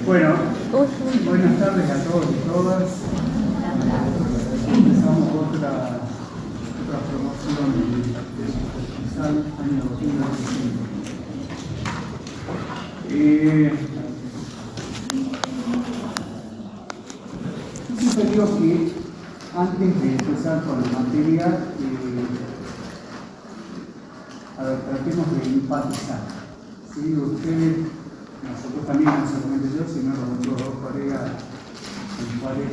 Bueno, buenas tardes a todos y todas. Empezamos otra promoción de Sucursal, año 2025. Yo siempre digo que antes de empezar con la materia, tratemos de empatizar. ¿Sí? Ustedes, nosotros también, no solamente yo, sino los otros dos colegas con los cuales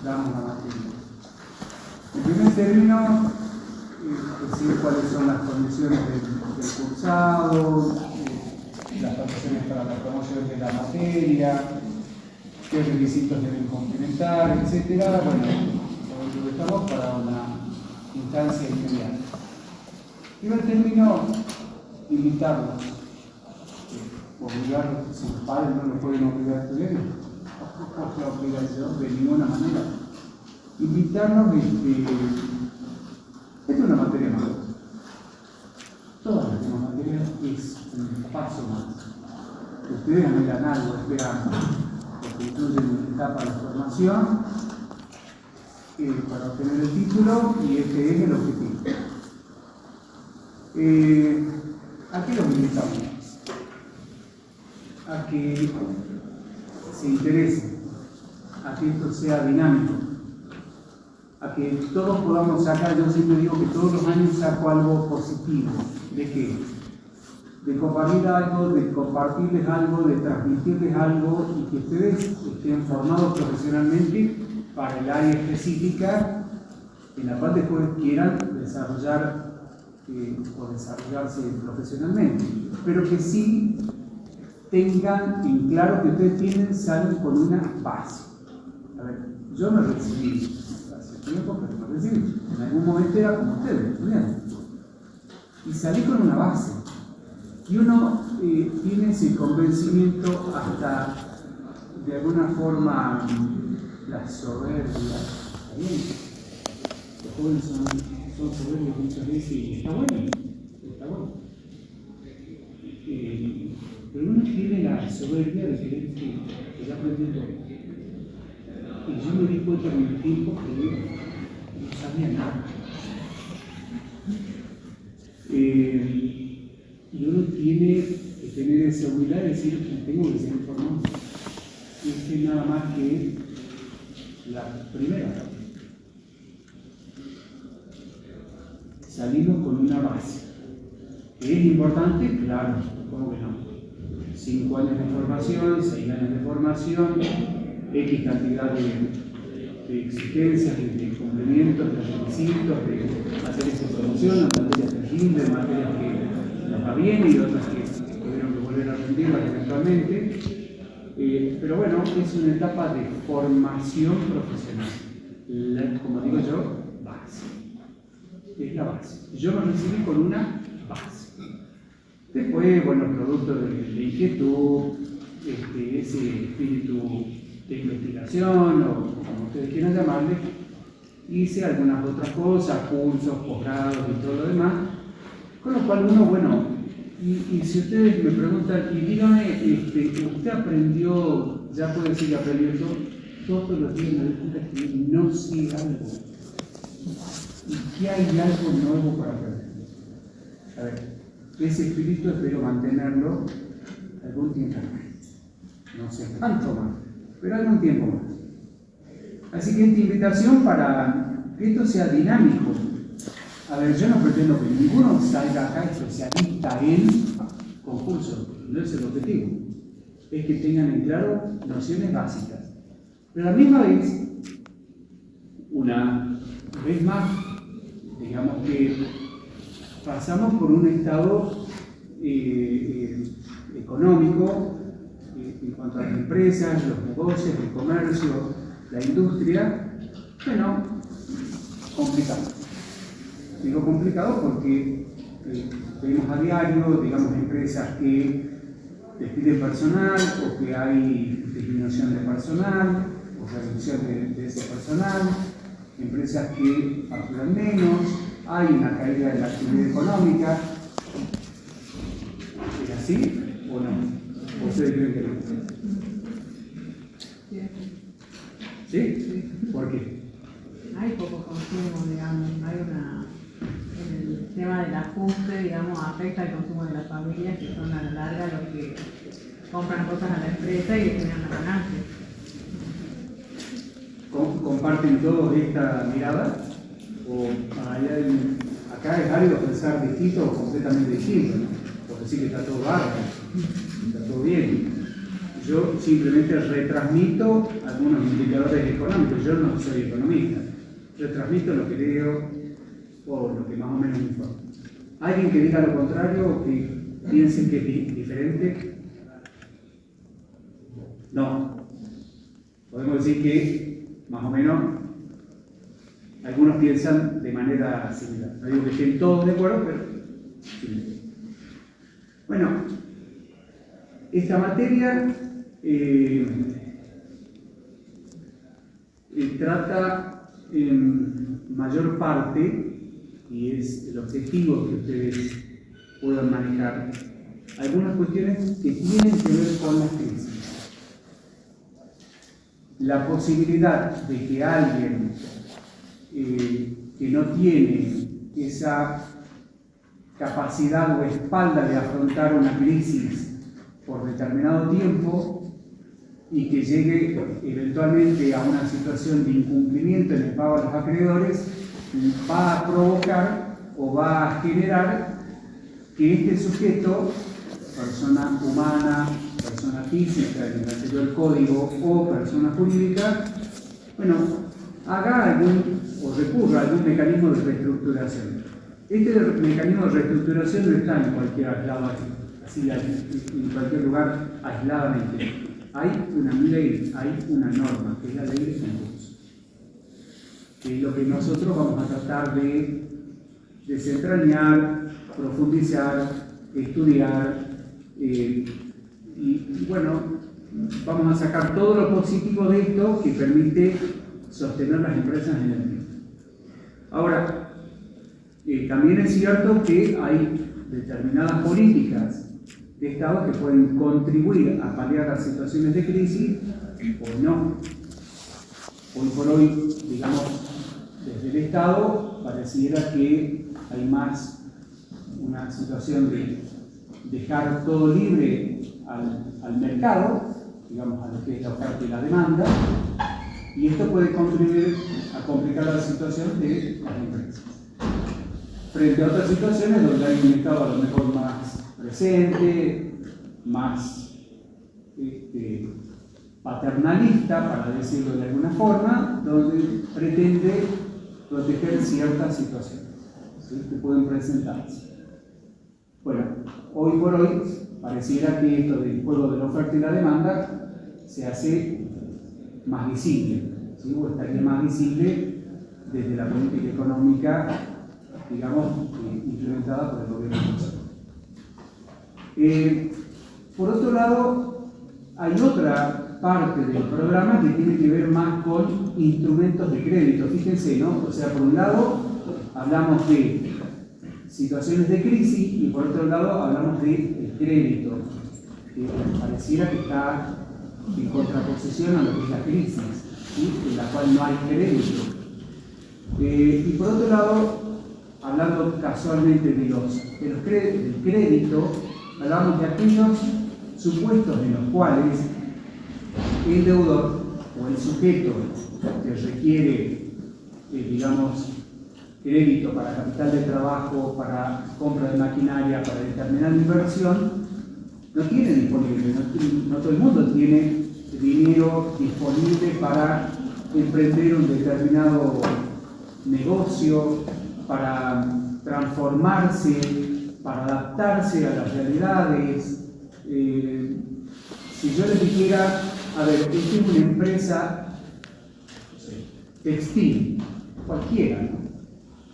damos la materia. En primer término, decir cuáles son las condiciones del cursado, las condiciones para la promoción de la materia, qué requisitos deben complementar, etc. Bueno, lo estamos para una instancia inmediata. En primer término, invitarlos. Obligar, si los padres no lo pueden obligar a estudiar, no es la obligación de ninguna manera. Invitarlos, esta es una materia más. Todas las demás materias es un paso más. Ustedes anhelan algo, esperan, porque incluyen una etapa de formación para obtener el título y este es el objetivo. ¿A qué los invitamos? A que se interesen, a que esto sea dinámico, a que todos podamos sacar, yo siempre digo que todos los años saco algo positivo. ¿De qué? De compartir algo, de compartirles algo, de transmitirles algo y que ustedes estén formados profesionalmente para el área específica en la cual después quieran desarrollar o desarrollarse profesionalmente, pero que sí tengan en claro que ustedes salen con una base. A ver, yo me recibí hace tiempo, pero me recibí. En algún momento era como ustedes, estudiantes. Y salí con una base. Y uno tiene ese convencimiento hasta, de alguna forma, la soberbia. ¿Bien? Los jóvenes son soberbios muchas veces y está bueno. Está bueno. Pero uno tiene la soberbia de creer que ya aprendió todo. Y yo me di cuenta con el tiempo que no sabía nada. Y uno tiene que tener esa humildad de decir que tengo que ser informado. Y es nada más que la primera parte. Salimos con una base. ¿Es importante? Claro, ¿cómo que no? 5 años de formación, 6 años de formación, X cantidad de exigencias, de cumplimientos, de requisitos, de materias de promoción, materias de gimnasio, de materias que nos va bien y otras que tuvieron que volver a rendirlas eventualmente. Pero bueno, es una etapa de formación profesional. Como digo yo, base. Es la base. Yo me recibí con una base. Después, bueno, producto de inquietud, ese espíritu de investigación, o como ustedes quieran llamarle, hice algunas otras cosas, cursos, posgrados y todo lo demás, con lo cual uno, bueno, y si ustedes me preguntan, y dígame, ¿usted aprendió, ya puede decir que aprendió todos los días me doy cuenta que no sé algo, y que hay algo nuevo para aprender? A ver. Ese espíritu espero mantenerlo algún tiempo más. No sé cuánto más, pero algún tiempo más. Así que esta invitación para que esto sea dinámico. A ver, yo no pretendo que ninguno salga acá especialista en concurso, no es el objetivo. Es que tengan en claro nociones básicas. Pero a la misma vez, una vez más, digamos que pasamos por un estado económico en cuanto a las empresas, los negocios, el comercio, la industria, bueno, complicado. Digo complicado porque vemos a diario, digamos, empresas que despiden personal o que hay disminución de personal o reducción de ese personal, empresas que facturan menos, hay una caída de la actividad económica. ¿Es así o no? O ustedes creen que no? ¿Sí? Sí. ¿Por qué? Hay poco consumo, digamos, el tema del ajuste, digamos, afecta al consumo de las familias, que son a la larga los que compran cosas a la empresa y generan la ganancia. ¿Comparten todos esta mirada? ¿O acá es válido pensar distinto o completamente distinto, ¿no? Porque sí que está todo bárbaro, está todo bien. Yo simplemente retransmito algunos indicadores económicos. Yo no soy economista. Yo transmito lo que leo o lo que más o menos me informa. ¿Alguien que diga lo contrario o que piense que es diferente? No. Podemos decir que más o menos algunos piensan de manera similar. No digo que estén todos de acuerdo, pero sí. Bueno, esta materia trata en mayor parte, y es el objetivo que ustedes puedan manejar, algunas cuestiones que tienen que ver con las crisis. La posibilidad de que alguien que no tiene esa capacidad o espalda de afrontar una crisis por determinado tiempo y que llegue eventualmente a una situación de incumplimiento en el pago a los acreedores, va a provocar o va a generar que este sujeto, persona humana, persona física, en el sentido del código, o persona jurídica, bueno, haga algún o recurra a algún mecanismo de reestructuración. Este mecanismo de reestructuración no está en cualquier aislado, así en cualquier lugar aisladamente. Hay una ley, hay una norma, que es la ley de concurso, que es lo que nosotros vamos a tratar de desentrañar, profundizar, estudiar, y bueno, vamos a sacar todo lo positivo de esto que permite sostener las empresas en el tiempo. Ahora, también es cierto que hay determinadas políticas de Estado que pueden contribuir a paliar las situaciones de crisis o no. Hoy por hoy, digamos, desde el Estado pareciera que hay más una situación de dejar todo libre al mercado, digamos, a lo que es la oferta y la demanda, y esto puede contribuir a complicar la situación de las empresas. Frente a otras situaciones donde hay un Estado a lo mejor más presente, más paternalista, para decirlo de alguna forma, donde pretende proteger ciertas situaciones, ¿sí?, que pueden presentarse. Bueno, hoy por hoy pareciera que esto del juego de la oferta y la demanda se hace más visible, ¿sí?, o estaría más visible desde la política económica, digamos, implementada por el gobierno nacional. Por otro lado, hay otra parte del programa que tiene que ver más con instrumentos de crédito. Fíjense, ¿no? O sea, por un lado hablamos de situaciones de crisis y por otro lado hablamos de crédito, que pareciera que está en contraposición a lo que es la crisis, ¿sí?, en la cual no hay crédito. Y por otro lado, hablando casualmente del crédito, hablamos de aquellos supuestos en los cuales el deudor o el sujeto que requiere, digamos, crédito para capital de trabajo, para compra de maquinaria, para determinada inversión, no tiene disponible, no todo el mundo tiene dinero disponible para emprender un determinado negocio, para transformarse, para adaptarse a las realidades. Si yo les dijera, a ver, esta es una empresa, no sé, textil, cualquiera, ¿no?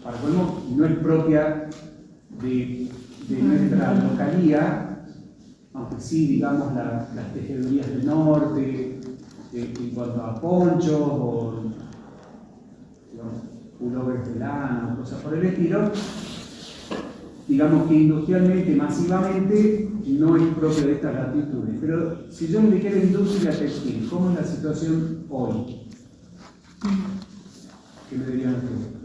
Para colmo, no es propia de nuestra localía, aunque sí, digamos, las tejedurías del norte, en cuanto a ponchos o, digamos, pullovers de lana, cosas por el estilo. digamos que industrialmente, masivamente, no es propio de estas latitudes. Pero si yo me dijera industria textil, ¿cómo es la situación hoy? ¿Qué me dirían ustedes?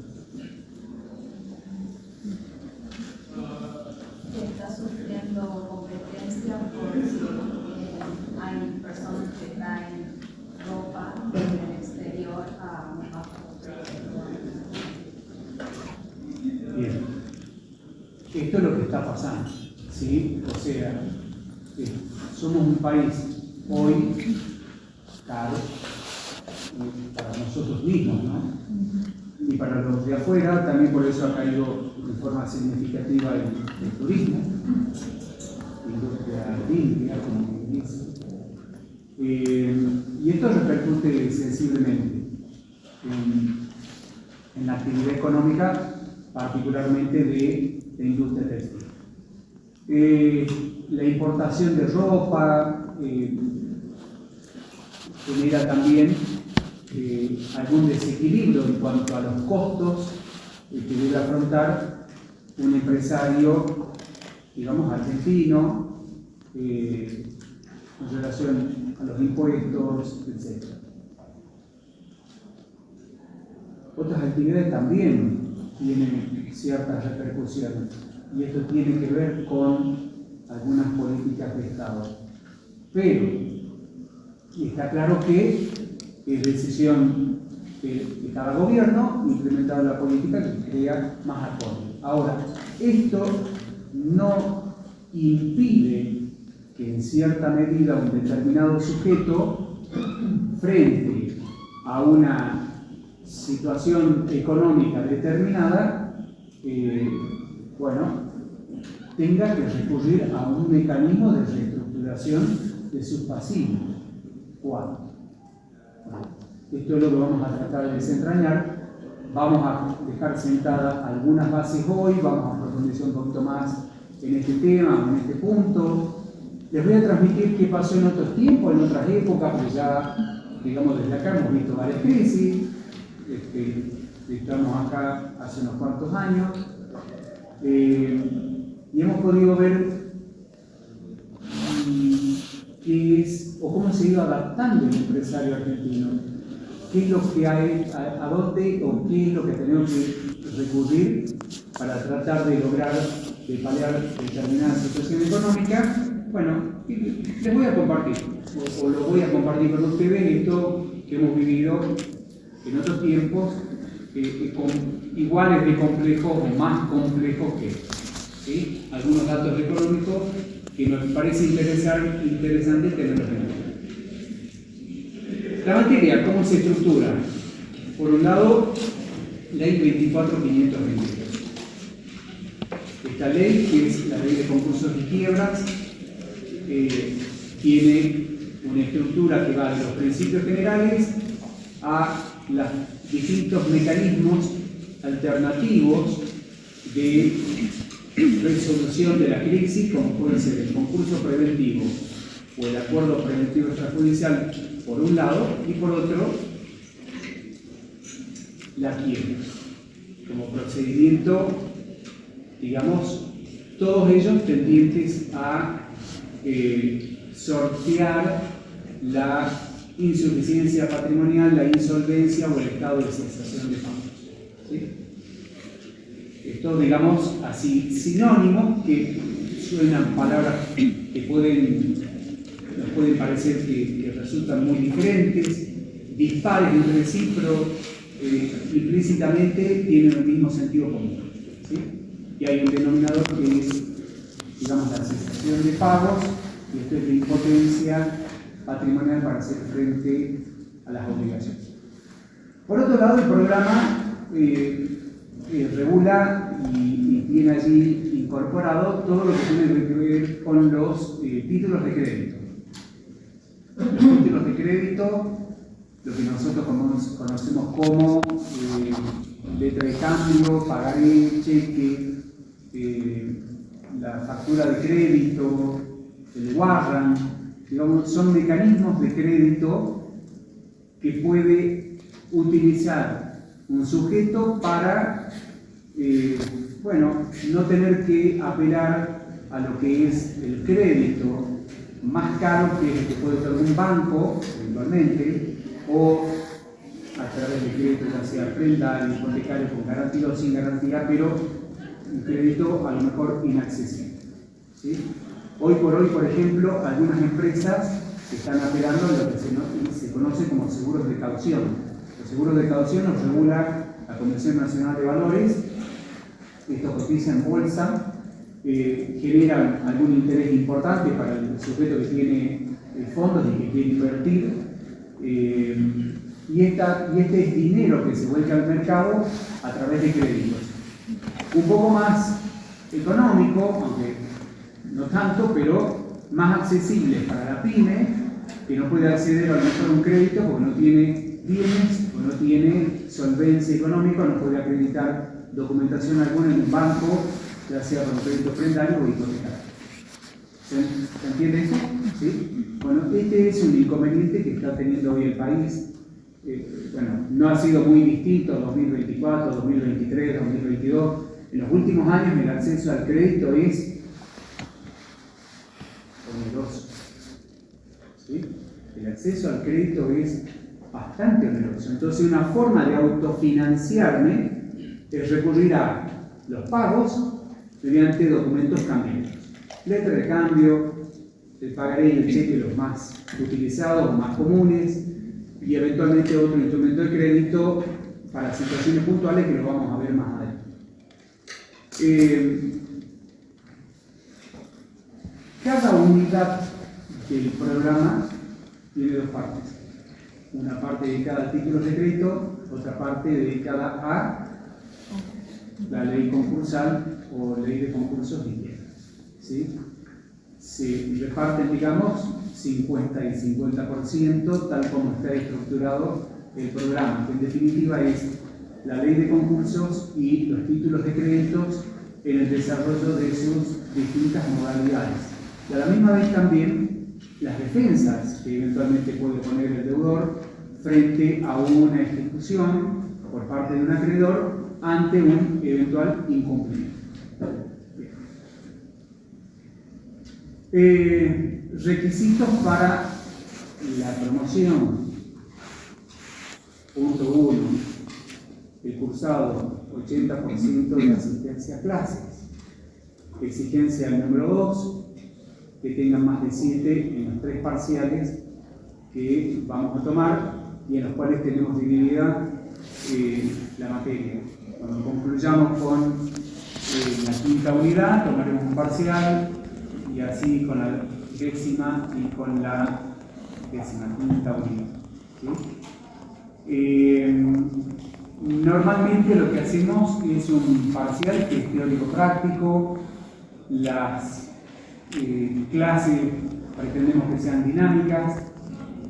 Está sufriendo competencia porque hay personas que traen ropa del exterior a un bajo precio. Bien. Esto es lo que está pasando, ¿sí? O sea, somos un país hoy caro para nosotros mismos, ¿no? Y para los de afuera, también por eso ha caído de forma significativa el turismo, industria limpia, como dice. Y esto repercute sensiblemente en la actividad económica, particularmente de industria textil. La importación de ropa genera también algún desequilibrio en cuanto a los costos que debe afrontar un empresario, digamos, argentino, en relación a los impuestos, etc. Otras actividades también tienen ciertas repercusiones, y esto tiene que ver con algunas políticas de Estado. Pero está claro que es decisión de cada gobierno implementar la política que crea más acorde. Ahora, esto no impide que en cierta medida un determinado sujeto, frente a una situación económica determinada, tenga que recurrir a un mecanismo de reestructuración de sus pasivos. ¿Cuándo? Esto es lo que vamos a tratar de desentrañar. Vamos a dejar sentadas algunas bases hoy, vamos a profundizar un poquito más en este tema, en este punto. Les voy a transmitir qué pasó en otros tiempos, en otras épocas, porque ya, digamos, desde acá hemos visto varias crisis. Estamos acá hace unos cuantos años y hemos podido ver qué es o cómo se ha ido adaptando el empresario argentino, qué es lo que hay, a dónde o qué es lo que tenemos que recurrir para tratar de lograr, de paliar determinada situación económica. Bueno, les voy a compartir, o lo voy a compartir con ustedes, esto que hemos vivido en otros tiempos, iguales de complejos o más complejos que ¿sí? Algunos datos económicos que me parece interesante tenerlos en cuenta. La materia, ¿cómo se estructura? Por un lado, ley 24.523. Esta ley, que es la ley de concursos y quiebras, tiene una estructura que va de los principios generales a los distintos mecanismos alternativos de resolución de la crisis, como puede ser el concurso preventivo o el acuerdo preventivo extrajudicial por un lado, y por otro la quiebra como procedimiento, digamos, todos ellos tendientes a sortear la insuficiencia patrimonial, la insolvencia o el estado de cesación de pagos. ¿Sí? Esto, digamos, así, sinónimos que suenan palabras que nos pueden parecer que resultan muy diferentes, dispares entre sí, pero implícitamente tienen el mismo sentido común. ¿Sí? Y hay un denominador que es, digamos, la cesación de pagos, y esto es la impotencia patrimonial para hacer frente a las obligaciones. Por otro lado, el programa regula y tiene allí incorporado todo lo que tiene que ver con los títulos de crédito. Los títulos de crédito, lo que nosotros conocemos como letra de cambio, pagaré, cheque, la factura de crédito, el warrant, digamos, son mecanismos de crédito que puede utilizar un sujeto para bueno, no tener que apelar a lo que es el crédito más caro que el que puede ser un banco, eventualmente, o a través de créditos ya sea prendario, hipotecario con garantía o sin garantía, pero un crédito a lo mejor inaccesible. ¿Sí? Hoy por hoy, por ejemplo, algunas empresas están apelando a lo que se conoce como seguros de caución. Los seguros de caución los regula la Comisión Nacional de Valores, estos cotizan en bolsa, generan algún interés importante para el sujeto que tiene fondos y que quiere invertir, y este es dinero que se vuelca al mercado a través de créditos. Un poco más económico, aunque no tanto, pero más accesible para la pyme, que no puede acceder a lo mejor a un crédito porque no tiene bienes o no tiene solvencia económica, no puede acreditar documentación alguna en un banco, ya sea con crédito prendario o hipotecario. ¿Se entiende eso? ¿Sí? Bueno, este es un inconveniente que está teniendo hoy el país. Bueno, no ha sido muy distinto 2024, 2023, 2022. En los últimos años el acceso al crédito es oneroso. ¿Sí? El acceso al crédito es bastante oneroso. Entonces, una forma de autofinanciarme es recurrir a los pagos mediante documentos cambiarios. Letra de cambio, el pagaré y el cheque, los más utilizados, los más comunes, y eventualmente otro instrumento de crédito para situaciones puntuales que lo vamos a ver más adelante. Cada unidad del programa tiene dos partes. Una parte dedicada a títulos de crédito, otra parte dedicada a la ley concursal o ley de concursos de vivienda. ¿Sí? Se reparten, digamos, 50 y 50%, tal como está estructurado el programa, que en definitiva es la ley de concursos y los títulos de créditos en el desarrollo de sus distintas modalidades. Y a la misma vez también las defensas que eventualmente puede poner el deudor frente a una ejecución por parte de un acreedor ante un eventual incumplimiento. Requisitos para la promoción. Punto 1. El cursado 80% de asistencia a clases. Exigencia número 2. Que tengan más de 7 en los 3 parciales que vamos a tomar y en los cuales tenemos dividida la materia. Cuando concluyamos con la quinta unidad, tomaremos un parcial y así con la décima y con la quinta unidad. ¿Sí? Normalmente lo que hacemos es un parcial que es teórico-práctico. Las clases pretendemos que sean dinámicas,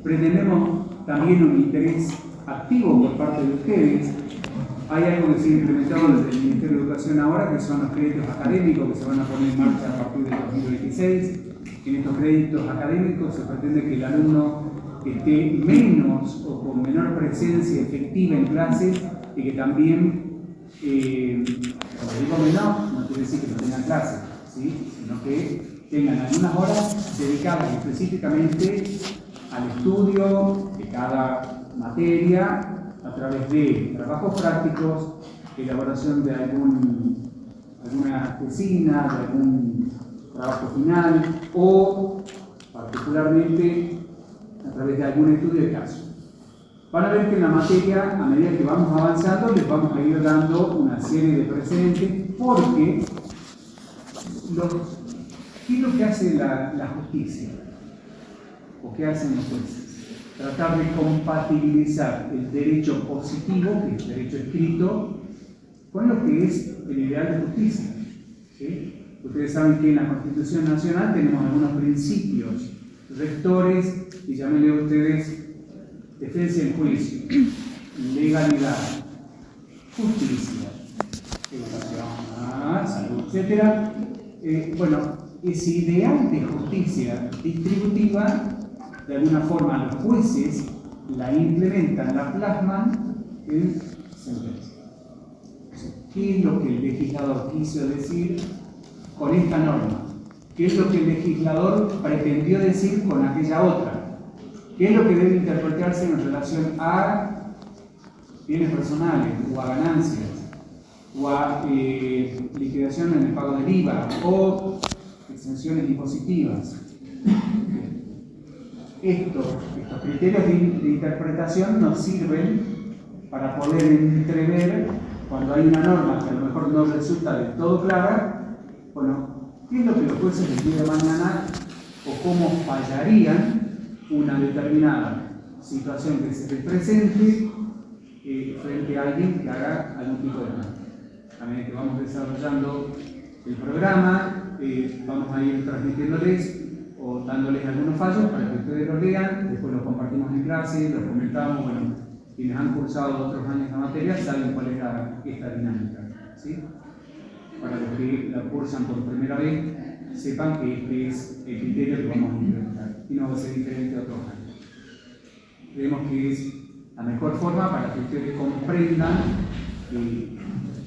pretendemos también un interés activo por parte de ustedes. Hay algo que se ha implementado desde el Ministerio de Educación ahora, que son los créditos académicos que se van a poner en marcha a partir del 2026. En estos créditos académicos se pretende que el alumno esté menos o con menor presencia efectiva en clase y que también, cuando digo menor, no quiere decir que no tengan clase, ¿sí? Sino que tengan algunas horas dedicadas específicamente al estudio de cada materia a través de trabajos prácticos, elaboración de alguna tesina, de algún trabajo final o particularmente a través de algún estudio de caso. Van a ver que en la materia, a medida que vamos avanzando, les vamos a ir dando una serie de precedentes porque ¿qué es lo que hace la justicia? ¿O qué hacen los jueces? Tratar de compatibilizar el derecho positivo, que es el derecho escrito, con lo que es el ideal de justicia. ¿Sí? Ustedes saben que en la Constitución Nacional tenemos algunos principios rectores, y llámenle ustedes defensa en juicio, legalidad, justicia, educación, salud, etc. Bueno, ese ideal de justicia distributiva, de alguna forma los jueces la implementan, la plasman en sentencia. qué es lo que el legislador quiso decir con esta norma, qué es lo que el legislador pretendió decir con aquella otra, qué es lo que debe interpretarse en relación a bienes personales o a ganancias o a liquidación en el pago del IVA o exenciones impositivas. Estos criterios de interpretación nos sirven para poder entrever cuando hay una norma que a lo mejor no resulta del todo clara, bueno, qué es lo que los jueces el día de mañana o cómo fallarían una determinada situación que se les presente frente a alguien que haga algún tipo de norma. A medida que vamos desarrollando el programa, vamos a ir transmitiéndoles o dándoles algunos fallos para que ustedes los lean, después los compartimos en clase, los comentamos, bueno, quienes han cursado otros años la materia saben cuál es esta dinámica, ¿sí? Para los que la cursan por primera vez, sepan que este es el criterio que vamos a implementar y no va a ser diferente a otros años. Creemos que es la mejor forma para que ustedes comprendan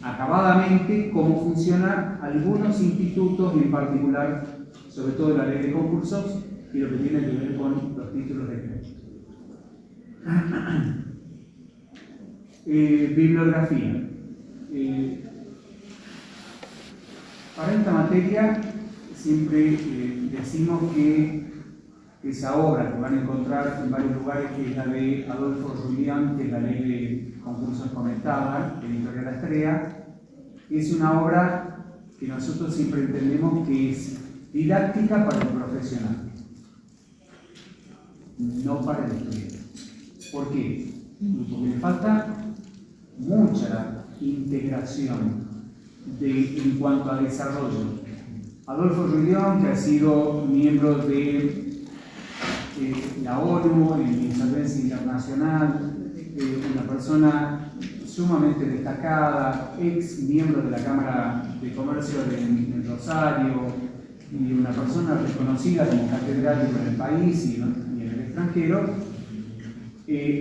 acabadamente cómo funcionan algunos institutos, en particular, sobre todo la ley de concursos y lo que tiene que ver con los títulos de crédito. Bibliografía. Para esta materia siempre decimos que esa obra que van a encontrar en varios lugares, que es la de Adolfo Ruilián, que es la ley de concursos comentada, de Editorial Astrea, es una obra que nosotros siempre entendemos que es didáctica para el profesional, no para el estudiante. ¿Por qué? Porque le falta mucha integración en cuanto a desarrollo. Adolfo Ruilián, que ha sido miembro de la ONU en insolvencia internacional, una persona sumamente destacada, ex miembro de la Cámara de Comercio de Rosario, y una persona reconocida como catedrático en el país y en el extranjero,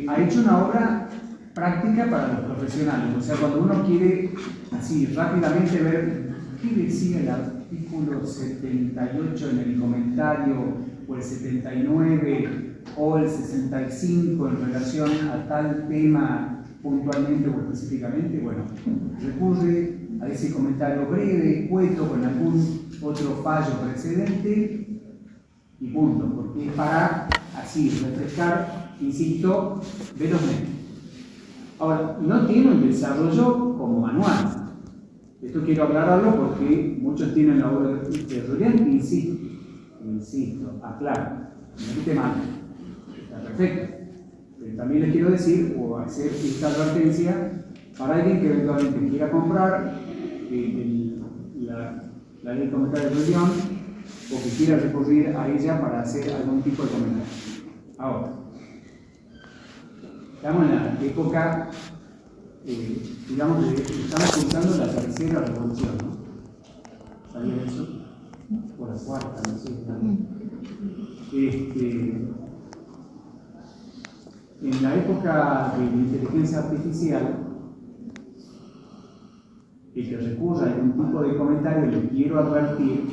ha hecho una obra práctica para los profesionales. O sea, cuando uno quiere así rápidamente ver qué decía el artículo 78 en el comentario, o el 79 o el 65 en relación a tal tema puntualmente o específicamente, bueno, recurre a ese comentario breve, escueto, con algún otro fallo precedente y punto, porque es para así refrescar, insisto, velozmente. Ahora, no tiene un desarrollo como manual. Esto quiero aclararlo porque muchos tienen la obra de Ruilián, insisto, aclaro, no quite mal, está perfecto. Pero también les quiero decir o hacer esta advertencia para alguien que eventualmente quiera comprar la ley de comentario de Ruilián o que quiera recurrir a ella para hacer algún tipo de comentario. Ahora, estamos en la época, digamos, estamos cursando la tercera revolución, ¿no? ¿Sabían eso? O la cuarta, no sé. En la época de la inteligencia artificial, el que recurra a algún tipo de comentario, le quiero advertir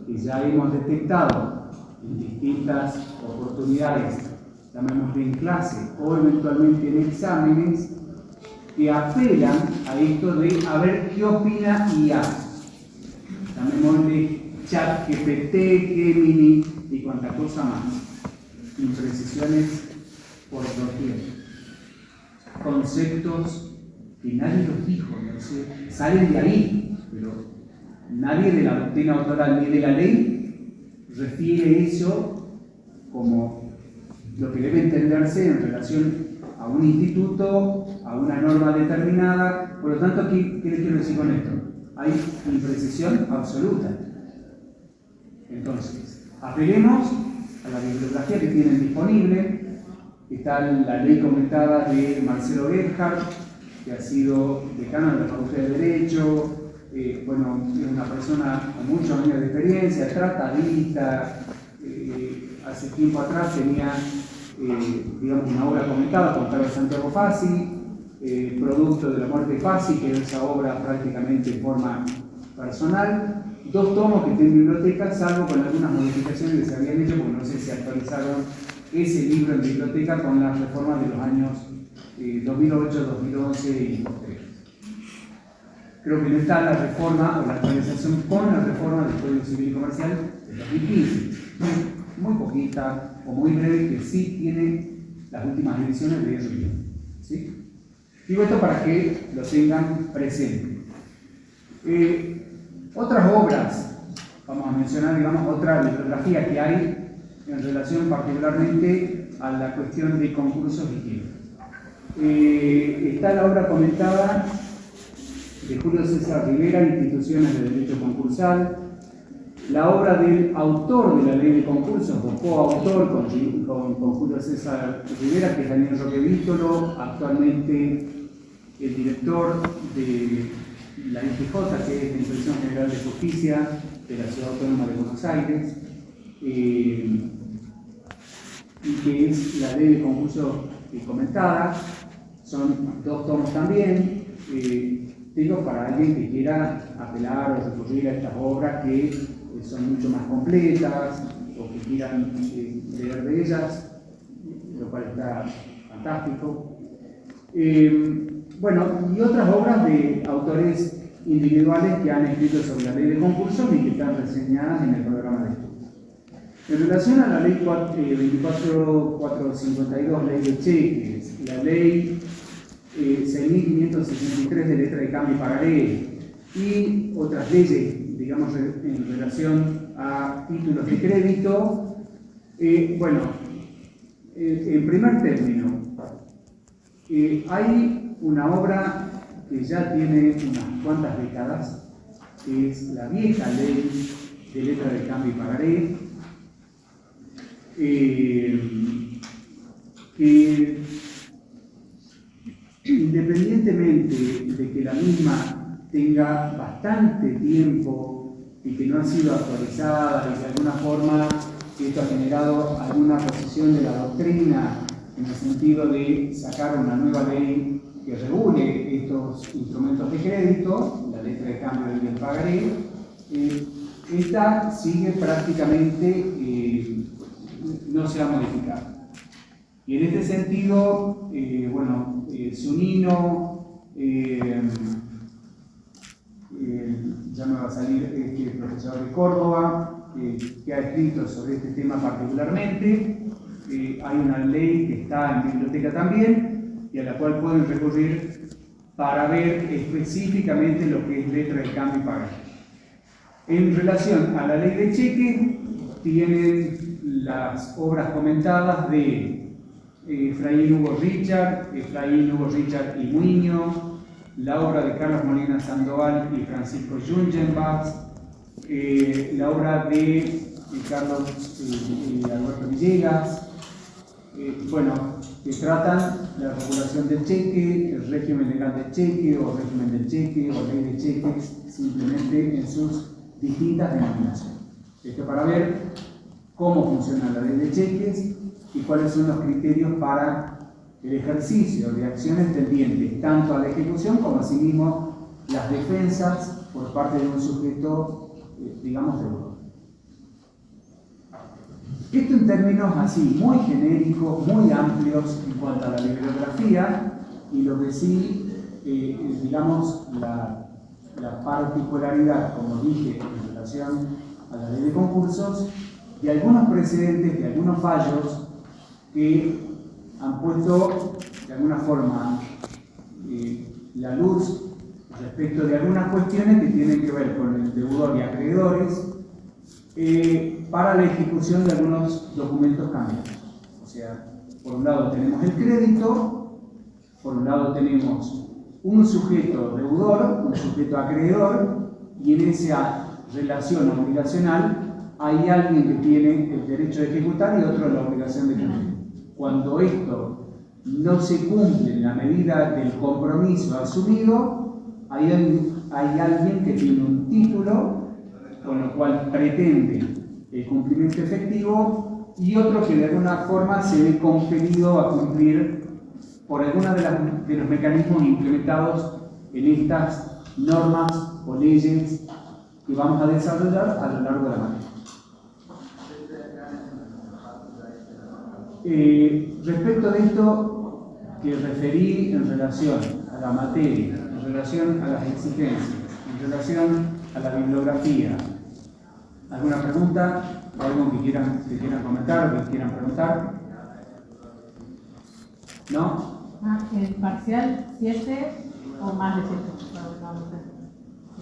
que ya hemos detectado en distintas oportunidades, llamémosle en clase o eventualmente en exámenes, que apelan a esto de a ver qué opina IA. Llamémosle ChatGPT, Gemini y cuanta cosa más. Imprecisiones por doquier. Conceptos que nadie los dijo, no sé, salen de ahí, pero nadie de la doctrina autoral ni de la ley refiere eso como lo que debe entenderse en relación a un instituto, a una norma determinada. Por lo tanto, ¿qué les quiero decir con esto? Hay imprecisión absoluta. Entonces, apelemos a la bibliografía que tienen disponible. Está la ley comentada de Marcelo Gebhardt, que ha sido decano de la Facultad de Derecho, bueno, es una persona con muchos años de experiencia, tratadista, hace tiempo atrás tenía, digamos, una obra comentada con Carlos Santiago Fassi, producto de la muerte fácil, que es esa obra prácticamente en forma personal. 2 tomos que estén en biblioteca, salvo con algunas modificaciones que se habían hecho, porque no sé si actualizaron ese libro en biblioteca con las reformas de los años 2008, 2011 y posteriores. Creo que no está la reforma o la actualización con la reforma del Código Civil y Comercial de 2015. Muy poquita o muy breve, que sí tiene las últimas ediciones de ese libro. ¿Sí? Digo esto para que lo tengan presente. Otras obras, vamos a mencionar, digamos, otra bibliografía que hay en relación particularmente a la cuestión de concursos y quiebras. Está la obra comentada de Julio César Rivera, Instituciones de Derecho Concursal, la obra del autor de la ley de concursos, o coautor con Julio César Rivera, que es Daniel Roque Víctoro, actualmente el director de la IGJ, que es la Inspección General de Justicia de la Ciudad Autónoma de Buenos Aires, y que es la ley de concurso comentada. Son 2 tomos también, digo, para alguien que quiera apelar o recurrir a estas obras que son mucho más completas o que quieran leer de ellas, lo cual está fantástico. Bueno, y otras obras de autores individuales que han escrito sobre la ley de concursos y que están reseñadas en el programa de estudio. En relación a la ley 24.452, ley de cheques, la ley 6.563 de letra de cambio y pagaré y otras leyes, digamos, en relación a títulos de crédito, bueno, en primer término, hay una obra que ya tiene unas cuantas décadas, que es la vieja ley de letra de cambio y pagaré, que independientemente de que la misma tenga bastante tiempo y que no ha sido actualizada y de alguna forma esto ha generado alguna posición de la doctrina en el sentido de sacar una nueva ley que regule estos instrumentos de crédito, la letra de cambio y el pagaré, esta sigue prácticamente, no se ha modificado. Y en este sentido, bueno, Zunino, ya me va a salir este profesor de Córdoba, que ha escrito sobre este tema particularmente. Hay una ley que está en biblioteca también y a la cual pueden recurrir para ver específicamente lo que es letra de cambio y pagar. En relación a la ley de cheque, tienen las obras comentadas de Efraín Hugo Richard y Muñoz, la obra de Carlos Molina Sandoval y Francisco Jungenbach, la obra de Carlos Alberto Villegas, bueno, que tratan la regulación del cheque, el régimen legal del cheque, o régimen del cheque, o ley de cheques, simplemente en sus distintas denominaciones. Esto para ver cómo funciona la ley de cheques y cuáles son los criterios para el ejercicio de acciones tendientes tanto a la ejecución como asimismo las defensas por parte de un sujeto, digamos, deudor. Esto en términos así, muy genéricos, muy amplios en cuanto a la bibliografía, y lo que sí, digamos, la particularidad, como dije, en relación a la ley de concursos, de algunos precedentes, de algunos fallos que han puesto de alguna forma la luz respecto de algunas cuestiones que tienen que ver con el deudor y acreedores para la ejecución de algunos documentos cambiados. O sea, por un lado tenemos el crédito, por un lado tenemos un sujeto deudor, un sujeto acreedor, y en esa relación obligacional hay alguien que tiene el derecho de ejecutar y otro la obligación de cumplir. Cuando esto no se cumple en la medida del compromiso asumido, hay alguien que tiene un título con lo cual pretende el cumplimiento efectivo y otro que de alguna forma se ve compelido a cumplir por alguno de los mecanismos implementados en estas normas o leyes que vamos a desarrollar a lo largo de la materia. Respecto de esto que referí en relación a la materia, en relación a las exigencias, en relación a la bibliografía, ¿alguna pregunta? ¿Algo que quieran comentar o que quieran preguntar? ¿No? ¿El parcial 7 o más de 7?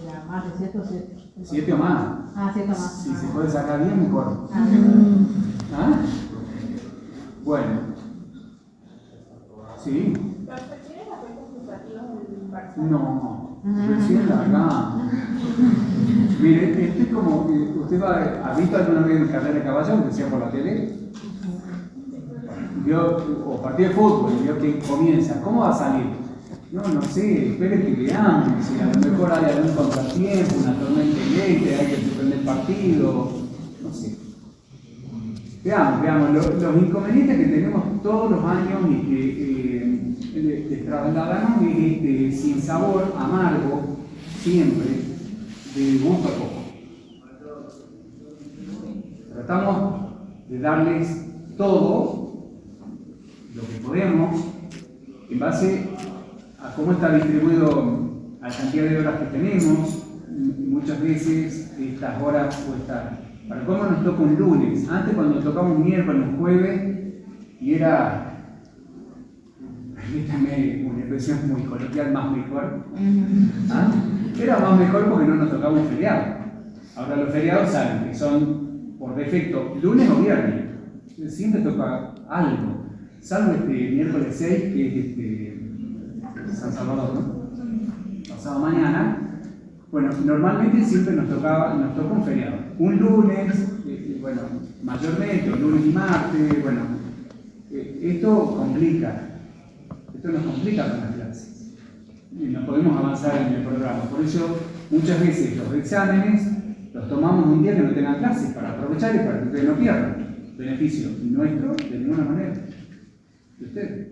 ¿Era más de 7 o 7? 7 o más. 7 o más. Si se puede sacar bien, mejor. ¿Ah? Bueno. ¿Sí? ¿Perspectivas aspectos educativos del parcial? No, recién largada. Mire, esto es como, ¿usted ha visto alguna vez en carrera de caballo, aunque sea por la tele? O partido de fútbol, vio que comienza, ¿cómo va a salir? No sé, espere que veamos, si a lo mejor hay algún contratiempo, una tormenta eléctrica, hay que suspender el partido, no sé. Veamos, los inconvenientes que tenemos todos los años y que les trasladamos es este sinsabor amargo, siempre, de gusto a poco. Tratamos de darles todo lo que podemos en base a cómo está distribuido a la cantidad de horas que tenemos. Muchas veces estas horas cuestan. Para cómo nos toca un lunes, antes cuando tocaba un miércoles, un jueves, y era, permítame una expresión muy coloquial, más mejor. ¿Ah? Era más mejor porque no nos tocaba un feriado. Ahora los feriados saben que son por defecto lunes o viernes. Siempre toca algo, salvo este miércoles 6, que es San Salvador, ¿no? Pasado mañana. Bueno, normalmente siempre nos toca un feriado. Un lunes, bueno, mayormente, o lunes y martes, bueno, esto nos complica con las clases. Y no podemos avanzar en el programa. Por eso, muchas veces los exámenes los tomamos un día que no tengan clases, para aprovechar y para que ustedes no pierdan. Beneficio nuestro, de ninguna manera. ¿De ustedes?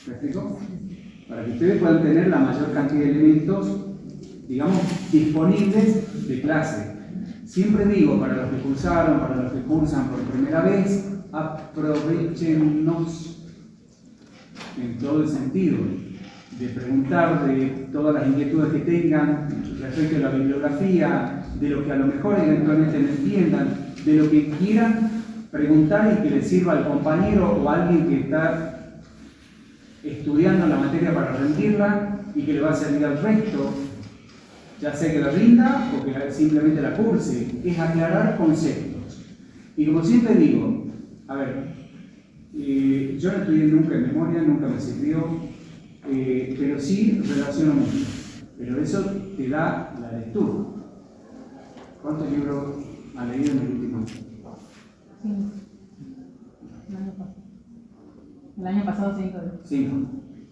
¿Me explico? Para que ustedes puedan tener la mayor cantidad de elementos, digamos, disponibles de clase. Siempre digo, para los que cursaron, para los que cursan por primera vez, aprovechenos en todo el sentido de preguntar de todas las inquietudes que tengan respecto a la bibliografía, de lo que a lo mejor eventualmente no entiendan, de lo que quieran preguntar y que les sirva al compañero o a alguien que está estudiando la materia para rendirla y que le va a servir al resto, ya sea que la rinda o que simplemente la curse, es aclarar conceptos. Y como siempre digo, a ver, yo no estudié nunca en memoria, nunca me sirvió, pero sí relaciono mucho. Pero eso te da la lectura. ¿Cuántos libros ha leído en el último año? 5. El año pasado 5. 5.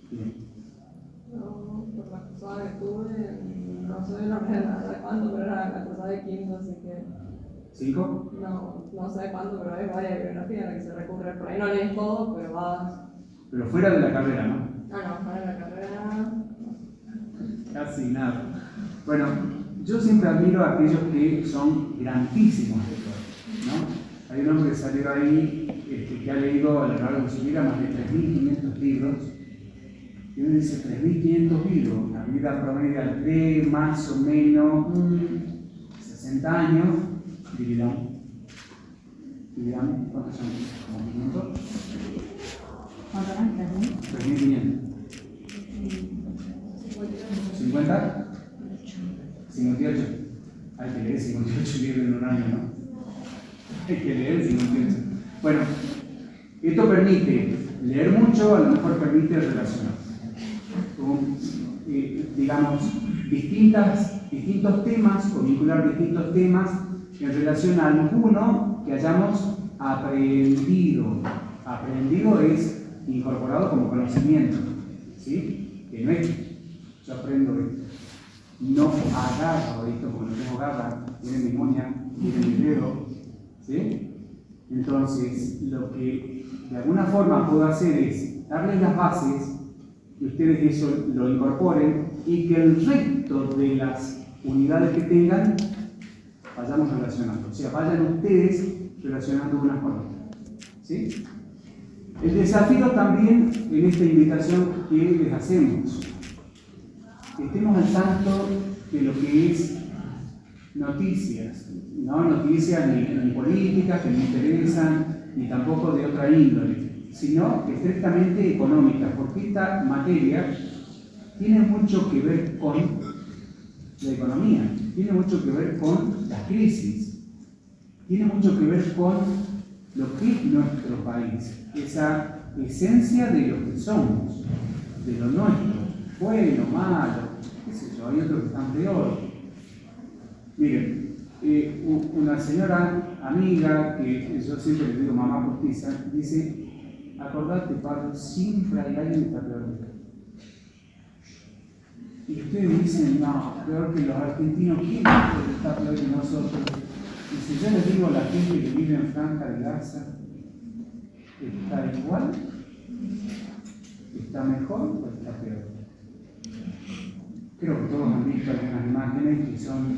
Bien. No, por la cursada que tuve, no sé la verdad cuándo, pero era la cursada de quinto, así que... 5. No sé cuándo, pero hay varias bibliografías a las que se recurre. Por ahí no lees todo, pero vas... Pero fuera de la carrera, ¿no? No, para la carrera... Casi nada. Bueno, yo siempre admiro a aquellos que son grandísimos lectores, ¿no? Hay un hombre que salió ahí, que ha leído a lo largo de su vida más de 3.500 libros. Y uno dice, 3.500 libros, la vida promedio de más o menos 60 años, dividamos, ¿cuántos son? ¿Como 500? ¿Cuánto eran? 3.500. ¿50? 58. Hay que leer 58 libros en un año, ¿no? Hay que leer 58. Bueno, esto permite leer mucho, a lo mejor permite relacionar con, digamos, distintos temas o vincular distintos temas en relación a alguno que hayamos aprendido. Aprendido es incorporado como conocimiento, ¿sí? Que no es, yo aprendo esto. No agarro esto porque no tengo garra, tiene mi moña, tiene mi dedo, ¿sí? Entonces, lo que de alguna forma puedo hacer es darles las bases, que ustedes eso lo incorporen y que el resto de las unidades que tengan vayamos relacionando. O sea, vayan ustedes relacionando unas con otras. ¿Sí? El desafío también en esta invitación que les hacemos, que estemos al tanto de lo que es noticias, no noticias ni políticas que me interesan, ni tampoco de otra índole, sino estrictamente económicas, porque esta materia tiene mucho que ver con la economía, tiene mucho que ver con la crisis, tiene mucho que ver con lo que es nuestro país, esa esencia de lo que somos, de lo nuestro, bueno, malo, qué sé yo, hay otros que están peor. Miren, una señora amiga, que yo siempre le digo mamá postiza, dice, acordate Pablo, siempre hay alguien que está peor que tú. Y ustedes dicen, no, peor que los argentinos, ¿quién está peor que nosotros? Y si yo les digo a la gente que vive en Franja de Gaza, ¿está igual? ¿Está mejor o está peor? Creo que todos han visto algunas imágenes que son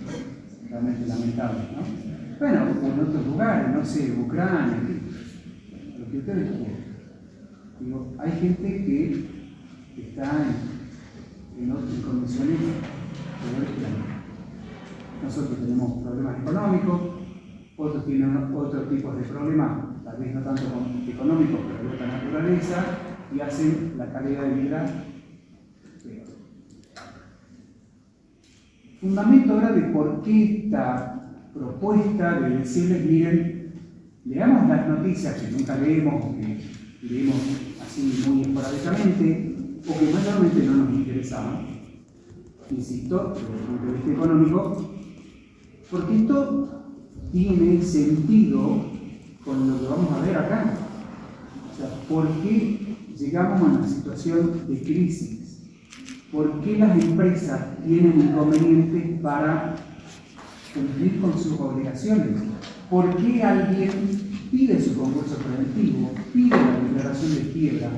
realmente lamentables, ¿no? Bueno, o en otros lugares, no sé, Ucrania, lo que ustedes quieran. Digo, hay gente que está en condiciones peores que la nuestra. Nosotros tenemos problemas económicos, otros tienen otros tipos de problemas, tal vez no tanto económicos, pero de otra naturaleza, y hacen la calidad de vida peor. Fundamento ahora de por qué esta propuesta de decirles, miren, leamos las noticias que nunca leemos, o que leemos así muy esporádicamente, o que mayormente no nos interesaban, insisto, desde el punto de vista económico, porque esto tiene sentido con lo que vamos a ver acá. O sea, ¿por qué llegamos a una situación de crisis? ¿Por qué las empresas tienen inconvenientes para cumplir con sus obligaciones? ¿Por qué alguien pide su concurso preventivo, pide la declaración de quiebra?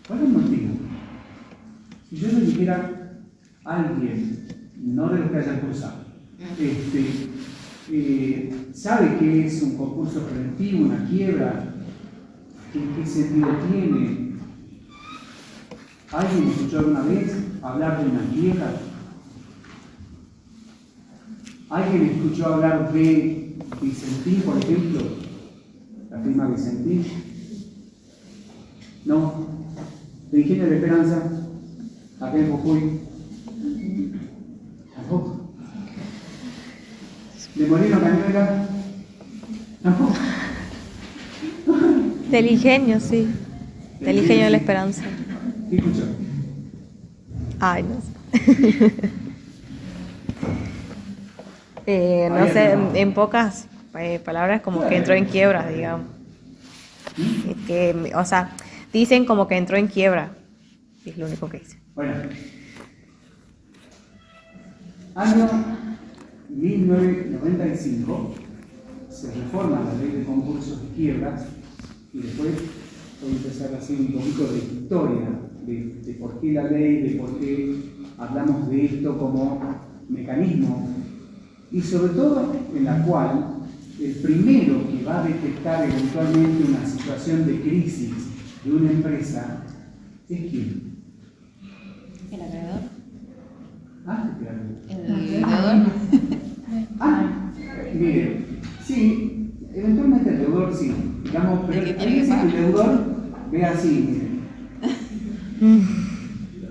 ¿Cuál es el motivo? Si yo le dijera a alguien, no de los que hayan cursado, ¿sabe qué es un concurso preventivo, una quiebra? ¿Qué sentido tiene? ¿Alguien escuchó alguna vez hablar de una quiebra? ¿Alguien escuchó hablar de Vicentín, por ejemplo? La firma Vicentín. ¿No? ¿De Ingenio de Esperanza? Acá en Jujuy. ¿Tampoco? ¿De Molino Cañuela? ¿Tampoco? Del Ingenio, sí. Del Ingenio de la Esperanza. ¿Qué escuchó? Ay, no sé. No sé, en pocas palabras, como que entró en quiebra, digamos. O sea, dicen como que entró en quiebra. Es lo único que dicen. Bueno. Año 1995 se reforma la ley de concursos y quiebras y después voy a empezar a hacer un poquito de historia de por qué la ley, de por qué hablamos de esto como mecanismo y sobre todo en la cual el primero que va a detectar eventualmente una situación de crisis de una empresa es ¿quién? ¿El acreedor? Ah, claro. ¿El deudor? Mire, sí, eventualmente el deudor sí, digamos, pero ¿El que a tiene que veces pagar? el deudor ve así, mire.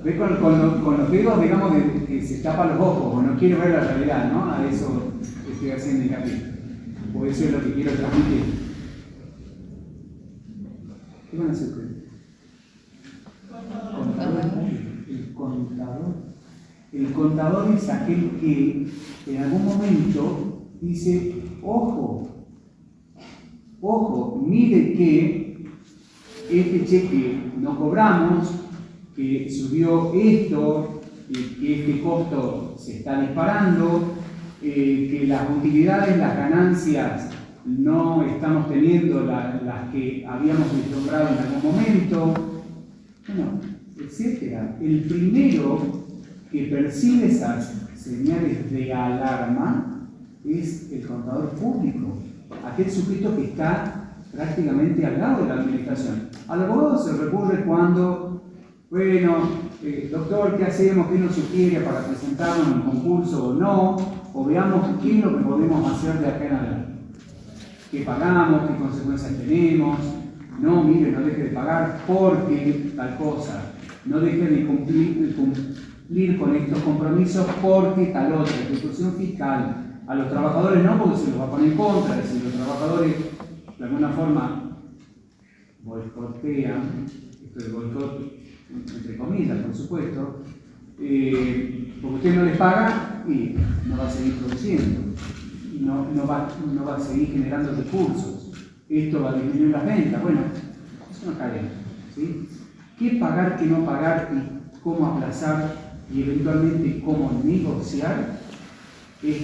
Ve con los dedos, digamos, que se tapa los ojos, o no quiere ver la realidad, ¿no? A eso estoy haciendo hincapié. O eso es lo que quiero transmitir. ¿Qué van a hacer ustedes? El contador. El contador es aquel que en algún momento dice, ojo, mire que este cheque no cobramos, que subió esto, que este costo se está disparando, que las utilidades, las ganancias no estamos teniendo las que habíamos vislumbrado en algún momento, bueno, etcétera. El primero que percibe esas señales de alarma es el contador público, aquel sujeto que está prácticamente al lado de la administración. Al abogado se recurre cuando, bueno, doctor, ¿qué hacemos? ¿Qué nos sugiere para presentarnos en un concurso o no? O veamos qué es lo que podemos hacer de acá en adelante. ¿Qué pagamos? ¿Qué consecuencias tenemos? No, mire, no deje de pagar porque tal cosa. No deje de cumplir con estos compromisos porque tal otra. Ejecución fiscal. A los trabajadores no, porque se los va a poner en contra. Si los trabajadores de alguna forma boicotean, esto de boicot entre comillas, por supuesto, porque usted no les paga y no va a seguir produciendo, no va a seguir generando recursos, esto va a disminuir las ventas. Bueno, es una cadena, ¿sí? ¿Qué pagar, qué no pagar y cómo aplazar y eventualmente cómo negociar es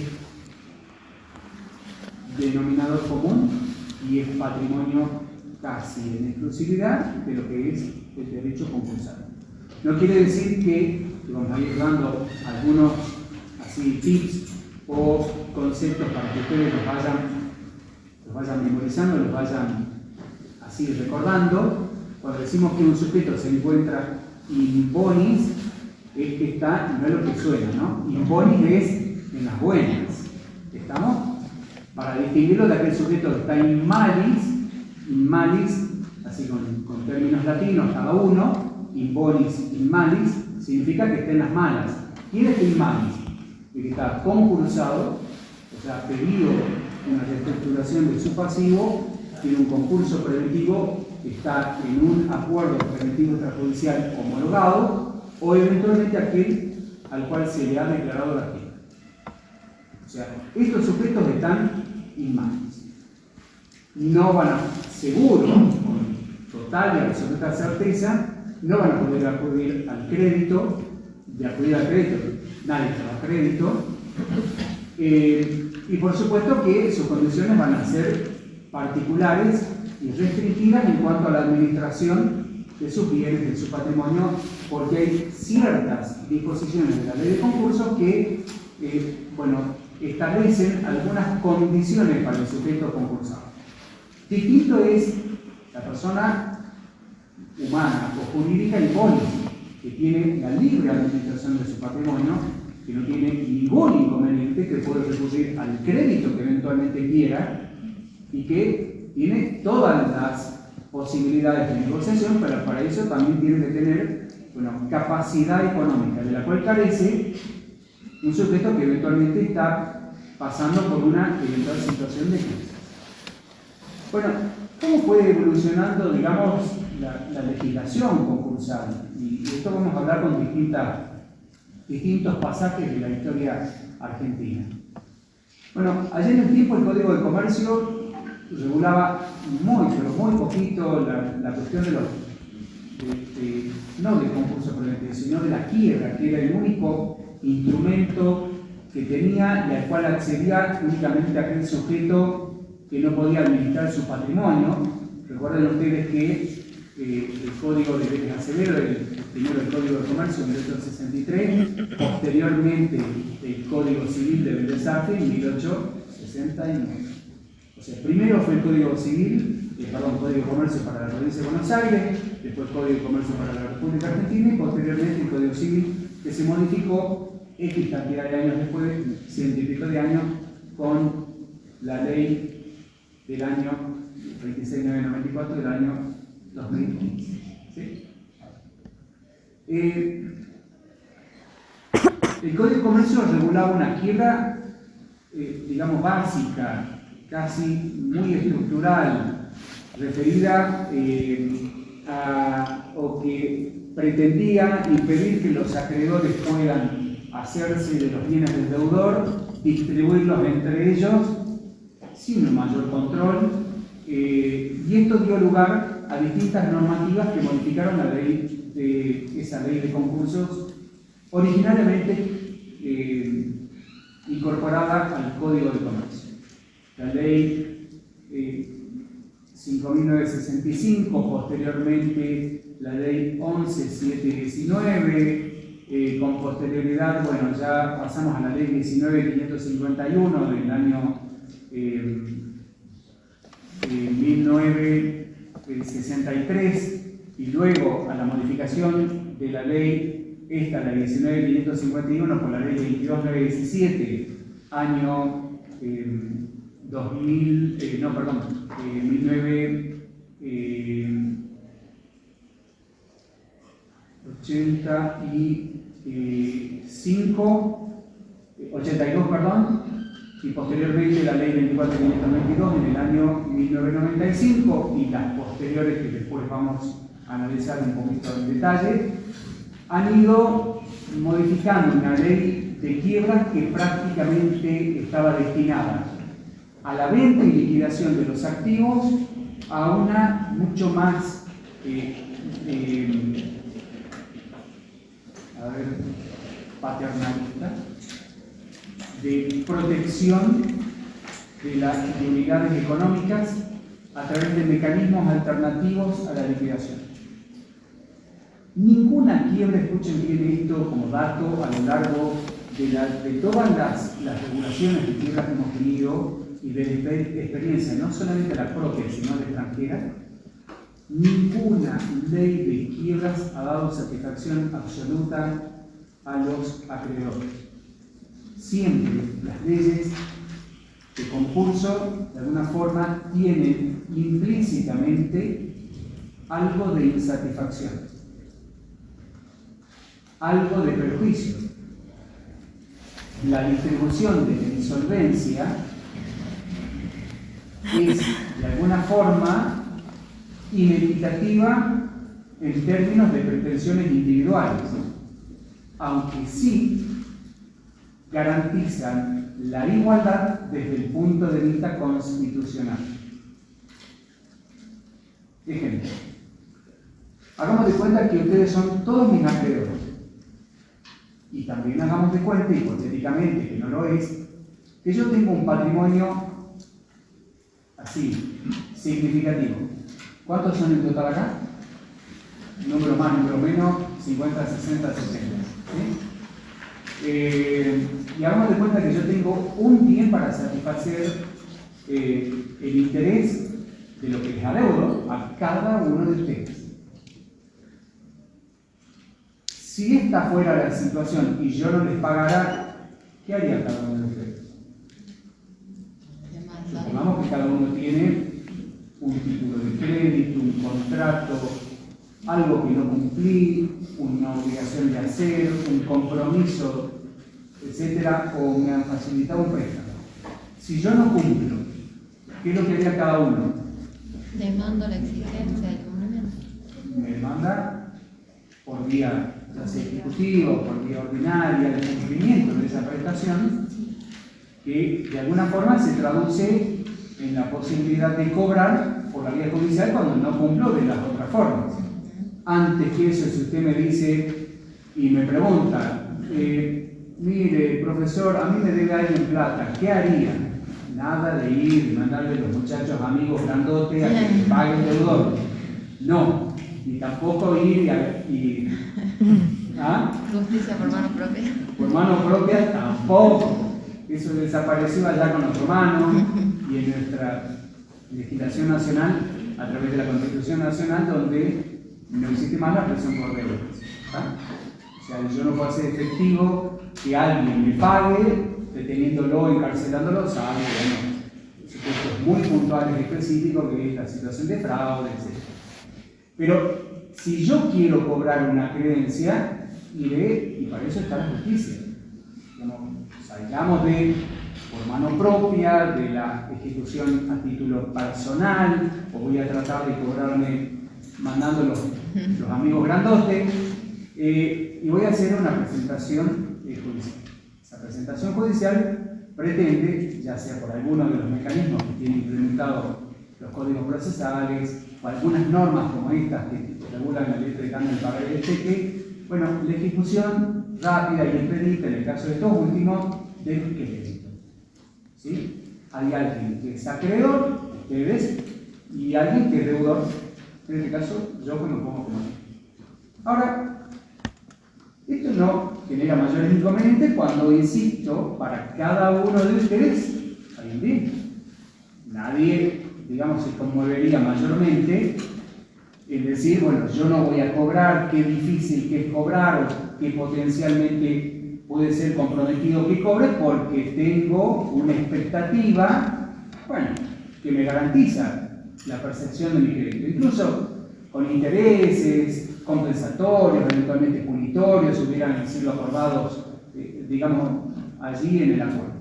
denominador común y es patrimonio casi en exclusividad de lo que es el derecho concursal? No quiere decir que vamos a ir dando algunos así tips o conceptos para que ustedes los vayan memorizando, los vayan así recordando. Cuando decimos que un sujeto se encuentra in bonis, es que está, no es lo que suena, ¿no? In bonis es en las buenas, ¿estamos? Para distinguirlo de aquel sujeto que está in malis, así con términos latinos cada uno, in bonis, in malis, significa que está en las malas. ¿Quién es in malis? El que está concursado, o sea, ha pedido una reestructuración de su pasivo, tiene un concurso preventivo, está en un acuerdo preventivo extrajudicial homologado, o eventualmente aquel al cual se le ha declarado la quiebra. O sea, estos sujetos están in malis. No van a, seguro, con total y absoluta certeza, no van a poder acudir al crédito, nadie te da crédito, y por supuesto que sus condiciones van a ser particulares y restrictivas en cuanto a la administración de sus bienes, de su patrimonio, porque hay ciertas disposiciones de la ley de concursos que, establecen algunas condiciones para el sujeto concursado. Distinto es la persona humana o jurídica in bonis, que tiene la libre administración de su patrimonio, que no tiene ningún inconveniente, que puede recurrir al crédito que eventualmente quiera y que tiene todas las posibilidades de negociación, pero para eso también tiene que tener capacidad económica, de la cual carece un sujeto que eventualmente está pasando por una eventual situación de crisis. Bueno, ¿cómo fue evolucionando, digamos, la legislación concursal? Y esto vamos a hablar con distintos pasajes de la historia argentina. Bueno, allá en el tiempo el Código de Comercio regulaba pero muy poquito la cuestión de los, no del concurso preventivo, sino de la quiebra, que era el único instrumento que tenía y al cual accedía únicamente aquel sujeto que no podía administrar su patrimonio. Recuerden ustedes que el Código de Leyes Acevedo, primero el Código de Comercio en 1863, posteriormente el Código Civil de Bellas Artes en 1869. O sea, primero fue el Código Civil, Código de Comercio para la provincia de Buenos Aires, después el Código de Comercio para la República Argentina y posteriormente el Código Civil que se modificó X cantidad de años después, 100 y pico de años, con la ley del año 26994 del año 2015. ¿Sí? El Código de Comercio regulaba una quiebra, básica, casi muy estructural, referida o que pretendía impedir que los acreedores puedan hacerse de los bienes del deudor, distribuirlos entre ellos sin un mayor control, y esto dio lugar a distintas normativas que modificaron esa ley de concursos, originariamente incorporada al Código de Comercio. La ley 5.965, posteriormente la ley 11.719, con posterioridad, bueno, ya pasamos a la ley 19.551 del año 1963, y luego a la modificación de la ley, esta, la 19.551, por la ley 22.917, año 82, perdón, y posteriormente la ley 24.522 en el año 1995, y las posteriores que después vamos a analizar un poquito en detalle, han ido modificando una ley de quiebras que prácticamente estaba destinada a la venta y liquidación de los activos, a una mucho más paternalista, de protección de las unidades económicas a través de mecanismos alternativos a la liquidación. Ninguna quiebra, escuchen bien esto como dato, a lo largo de todas las regulaciones de quiebra que hemos tenido y de experiencia, no solamente la propia, sino la extranjera, ninguna ley de quiebras ha dado satisfacción absoluta a los acreedores. Siempre las leyes de concurso, de alguna forma, tienen implícitamente algo de insatisfacción, algo de perjuicio. La distribución de la insolvencia es, de alguna forma, inequitativa en términos de pretensiones individuales, aunque sí garantizan la igualdad desde el punto de vista constitucional. Ejemplo, hagamos de cuenta que ustedes son todos mis acreedores, y también hagamos de cuenta, hipotéticamente, que no lo es, que yo tengo un patrimonio así, significativo. ¿Cuántos son en total acá? Número más, número menos, 50, 60, 70. ¿Sí? Y hagamos de cuenta que yo tengo un bien para satisfacer el interés de lo que les adeudo a cada uno de ustedes. Si esta fuera la situación y yo no les pagara, ¿qué haría cada uno de ustedes? Supongamos que cada uno tiene un título de crédito, un contrato, algo que no cumplí, una obligación de hacer, un compromiso, etcétera, o me han facilitado un préstamo. Si yo no cumplo, ¿qué es lo que haría cada uno? Demando la exigencia del cumplimiento. Me demanda por vía ya sea ejecutiva, por vía ordinaria, el cumplimiento de esa prestación, que de alguna forma se traduce en la posibilidad de cobrar por la vía judicial cuando no cumplo de las otras formas. Antes que eso, si usted me dice y me pregunta, mire, profesor, a mí me debe alguien plata, ¿qué haría? Nada de ir y mandarle a los muchachos amigos grandotes a que me paguen el deudor. No, ni tampoco ir ¿ah? Justicia por mano propia. Por mano propia tampoco. Eso desapareció allá con los romanos y en nuestra legislación nacional, a través de la Constitución Nacional, donde no existe más la presión por deudas. O sea, yo no puedo hacer efectivo que alguien me pague deteniéndolo, encarcelándolo, salvo supuestos muy puntuales y específicos, que es la situación de fraude, etc. Pero si yo quiero cobrar una creencia, iré, y para eso está la justicia. Salgamos de por mano propia, de la ejecución a título personal, o voy a tratar de cobrarme mandando los amigos grandotes, y voy a hacer una presentación judicial. Esa presentación judicial pretende, ya sea por alguno de los mecanismos que tienen implementados los códigos procesales, o algunas normas como estas que regulan la letra de cambio del pagar del cheque, bueno, la ejecución rápida y expedita, en el caso de estos últimos, del crédito. ¿Sí? Hay alguien que es acreedor, ustedes, y alguien que es deudor, en este caso yo que me pongo como. Ahora, esto no genera mayores inconvenientes cuando, insisto, para cada uno de ustedes hay un bien. Nadie, digamos, se conmovería mayormente en decir, bueno, yo no voy a cobrar, qué difícil que es cobrar, o que potencialmente puede ser comprometido que cobre, porque tengo una expectativa, bueno, que me garantiza la percepción de mi crédito. Incluso con intereses, compensatorios, eventualmente punitorios, hubieran sido acordados, digamos, allí en el acuerdo.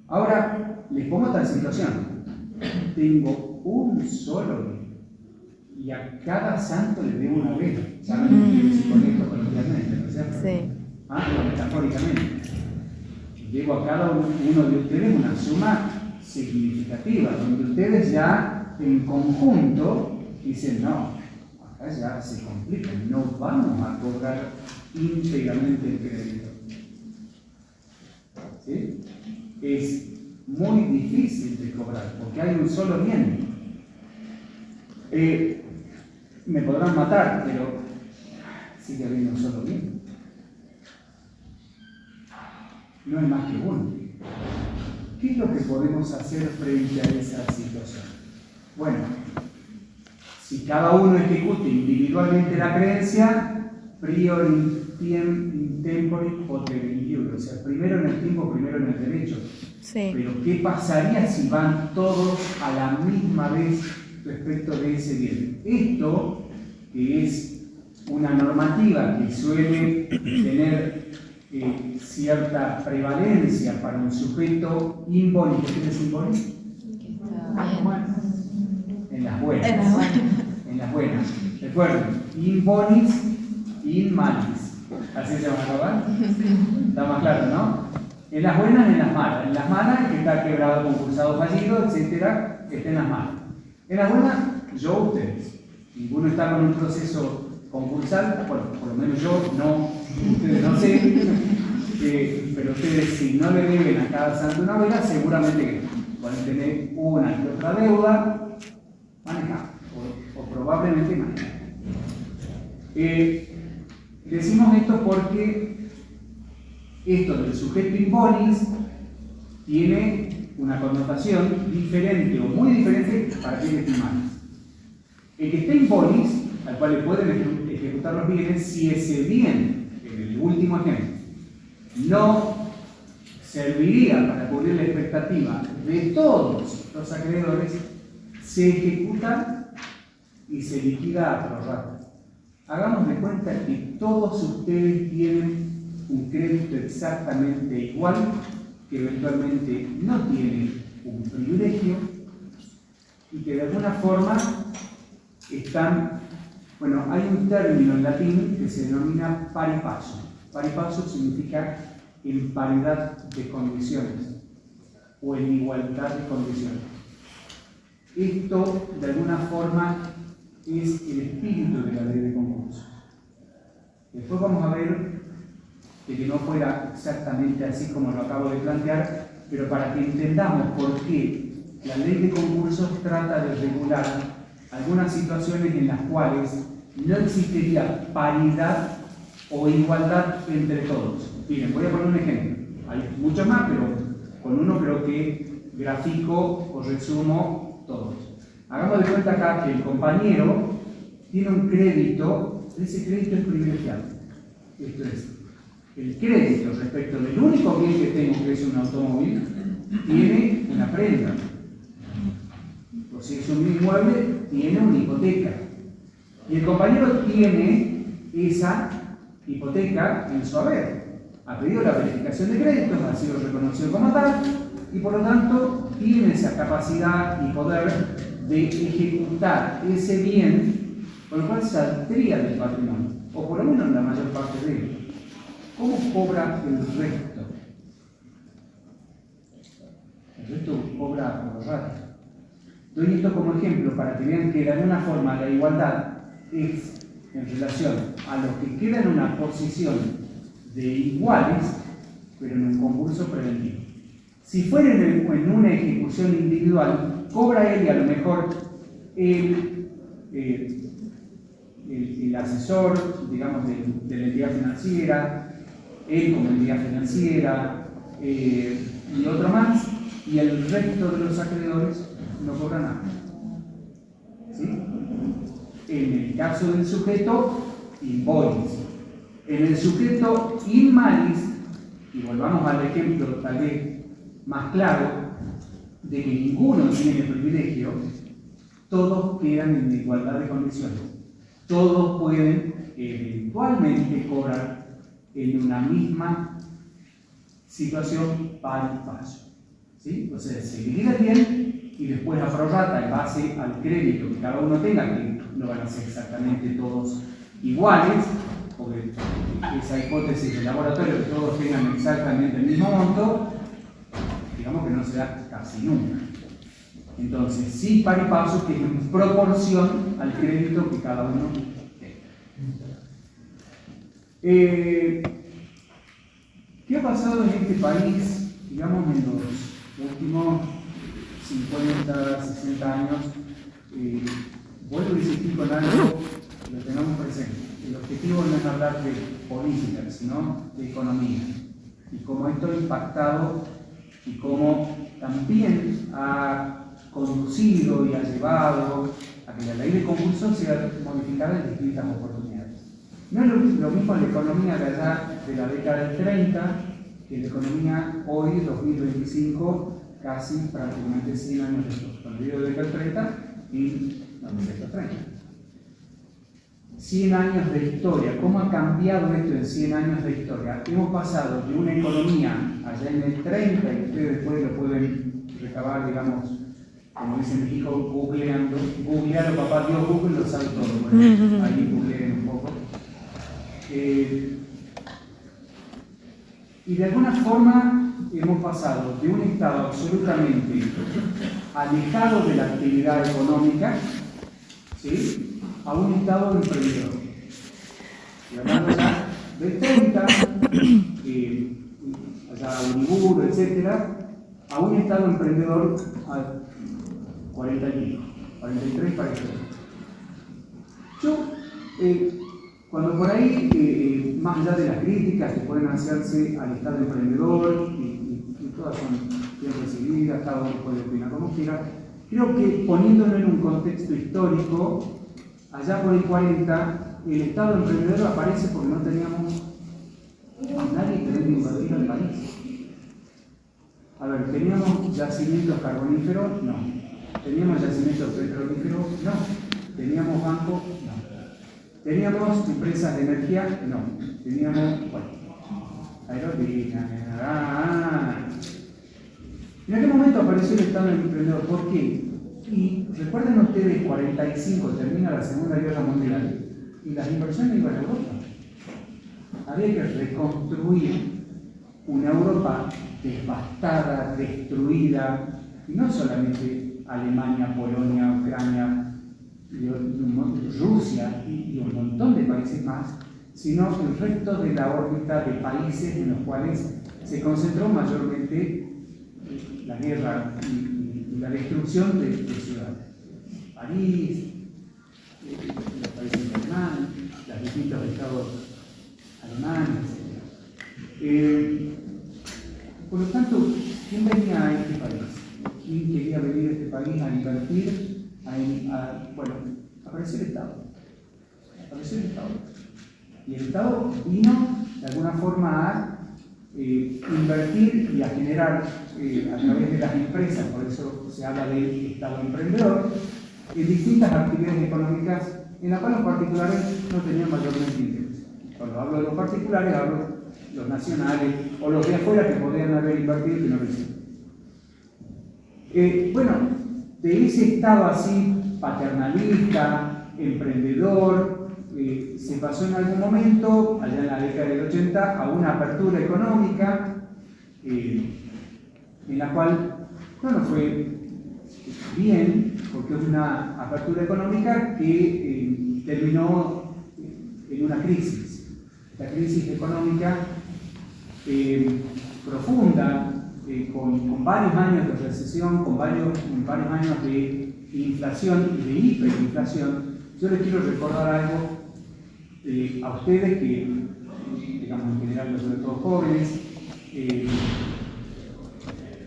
Ahora, les pongo otra situación. Tengo un solo bien y a cada santo le debo una vela. ¿Saben lo que quiero decir con esto coloquialmente, no es cierto? Sí. Metafóricamente. Debo a cada uno de ustedes una suma significativa, donde ustedes ya en conjunto dicen, no, acá ya se complica, no vamos a cobrar íntegramente el crédito. ¿Sí? Es muy difícil de cobrar, porque hay un solo bien. Me podrán matar, pero sigue habiendo un solo bien. No hay más que uno. ¿Qué es lo que podemos hacer frente a esa situación? Bueno, si cada uno ejecute individualmente la creencia, prior in tempore potere in iure, o sea, primero en el tiempo, primero en el derecho. Sí. Pero ¿qué pasaría si van todos a la misma vez respecto de ese bien? Esto, que es una normativa que suele tener cierta prevalencia para un sujeto inboni. ¿Qué es inboni? Que está bien. En las buenas. En las buenas. En las buenas. Recuerden, in bonis, in malis. ¿Así se llama, verdad? Está más claro, ¿no? En las buenas, en las malas. En las malas, que está quebrado, concursado, fallido, etcétera, que esté en las malas. En las buenas, yo, ustedes. Ninguno está con un proceso concursal, bueno, por lo menos yo, no, ustedes no sé, pero ustedes si no le deben a cada santo una vela, seguramente que pueden tener una que otra deuda manejada, o probablemente manejada. Decimos esto porque esto del sujeto in bonis tiene una connotación diferente o muy diferente para quienes firman. El que esté in bonis, al cual le pueden ejecutar los bienes, si ese bien, en el último ejemplo, no serviría para cubrir la expectativa de todos los acreedores, se ejecuta y se liquida a prorrata. Hagamos de cuenta que todos ustedes tienen un crédito exactamente igual, que eventualmente no tienen un privilegio y que de alguna forma están, bueno, hay un término en latín que se denomina pari passu. Pari passu significa en paridad de condiciones o en igualdad de condiciones. Esto de alguna forma es el espíritu de la ley de concursos. Después vamos a ver que no fuera exactamente así como lo acabo de plantear, pero para que entendamos por qué la ley de concursos trata de regular algunas situaciones en las cuales no existiría paridad o igualdad entre todos. Miren, voy a poner un ejemplo. Hay muchos más, pero con uno creo que grafico o resumo todos. Hagamos de cuenta acá que el compañero tiene un crédito, ese crédito es privilegiado. Esto es, el crédito respecto del único bien que tengo, que es un automóvil, tiene una prenda. O si es un inmueble, tiene una hipoteca. Y el compañero tiene esa hipoteca en su haber. Ha pedido la verificación de créditos, ha sido reconocido como tal, y por lo tanto tiene esa capacidad y poder de ejecutar ese bien, por lo cual saldría del patrimonio, o por lo menos la mayor parte de él. ¿Cómo cobra el resto? El resto cobra por rata. Doy esto como ejemplo para que vean que de alguna forma la igualdad es en relación a los que quedan en una posición de iguales, pero en un concurso preventivo. Si fuera en una ejecución individual, cobra él y a lo mejor el asesor, digamos, de la entidad financiera, él como entidad financiera y otro más, y el resto de los acreedores no cobran nada. ¿Sí? En el caso del sujeto invoice. En el sujeto in malis, y volvamos al ejemplo tal vez más claro, de que ninguno tiene privilegio, todos quedan en igualdad de condiciones. Todos pueden eventualmente cobrar en una misma situación par y paso. ¿Sí? O sea, se divide bien y después la prorrata en base al crédito que cada uno tenga, que no van a ser exactamente todos iguales, porque esa hipótesis del laboratorio que todos tengan exactamente el mismo monto, digamos que no se da casi nunca. Entonces, sí par y paso, que es en proporción al crédito que cada uno tenga. ¿Qué ha pasado en este país, digamos, en los últimos 50, 60 años? Vuelvo a insistir con algo, lo tenemos presente. El objetivo no es hablar de política, sino de economía. Y cómo esto ha impactado y cómo también ha conducido y ha llevado a que la ley de concursos sea modificada en distintas oportunidades. No es lo mismo la economía de allá de la década del 30 que la economía hoy, 2025, casi prácticamente 100 años después. Cuando digo década del 30 y 1930. 100 años de historia. ¿Cómo ha cambiado esto en 100 años de historia? Hemos pasado de una economía allá en el 30, y ustedes después lo pueden recabar, digamos, como dicen en México, googlear, papá Dios Google lo sabe todo. Bueno, ahí googleen un poco. Y de alguna forma hemos pasado de un estado absolutamente alejado de la actividad económica, ¿sí?, a un estado emprendedor. Y hablando ya del 30, allá Uriburu, etc., a un estado emprendedor a 40 y 43 para que yo, cuando por ahí, más allá de las críticas que pueden hacerse al estado emprendedor, y todas son bien recibidas, cada uno puede opinar como quiera, creo que poniéndolo en un contexto histórico, allá por el 40, el estado emprendedor aparece porque no teníamos nadie que venga a invadir al país. A ver, ¿teníamos yacimientos carboníferos? No. ¿Teníamos yacimientos petrolíferos? No. ¿Teníamos bancos? No. ¿Teníamos empresas de energía? No. Teníamos, bueno, aerolíneas. ¿En qué momento apareció el estado emprendedor? ¿Por qué? Y recuerden ustedes, 45 termina la Segunda Guerra Mundial y las inversiones iban a Europa. Había que reconstruir una Europa devastada, destruida, y no solamente Alemania, Polonia, Ucrania, Rusia y un montón de países más, sino el resto de la órbita de países en los cuales se concentró mayormente la guerra y la destrucción de ciudades. París, los países alemanes, los distintos estados alemanes, etc. Por lo tanto, ¿quién venía a este país? ¿Quién quería venir a este país a invertir? Bueno, apareció el Estado. Apareció el Estado. Y el Estado vino de alguna forma a invertir y a generar a través de las empresas, por eso se habla del Estado emprendedor, en distintas actividades económicas en las cuales los particulares no tenían mayormente interés. Cuando hablo de los particulares, hablo de los nacionales o los de afuera que podrían haber invertido y que no lo hicieron. Bueno, de ese estado así paternalista, emprendedor, se pasó en algún momento, allá en la década del 80, a una apertura económica en la cual no nos fue bien, porque es una apertura económica que terminó en una crisis. La crisis económica profunda con varios años de recesión, con varios años de inflación y de hiperinflación, yo les quiero recordar algo a ustedes que, digamos en general, sobre todo jóvenes,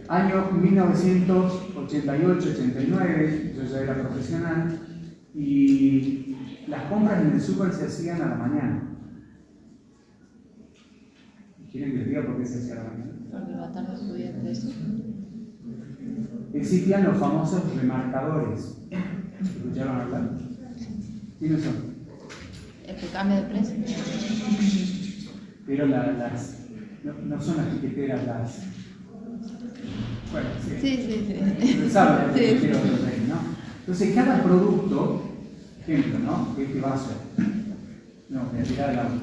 año 1988-89, yo ya era profesional, y las compras en el súper se hacían a la mañana. ¿Quieren que les diga por qué se hacía a la mañana? Porque la tarde subía el precio. Existían los famosos remarcadores. ¿Escucharon hablar? ¿Quiénes son? El que cambia de precio. Pero no son las tiqueteras, las... Bueno, sí. Sí. ¿Saben lo que Sí. quiero decir, no? Entonces, cada producto, ejemplo, ¿no? Este vaso. No, voy a tirar el agua.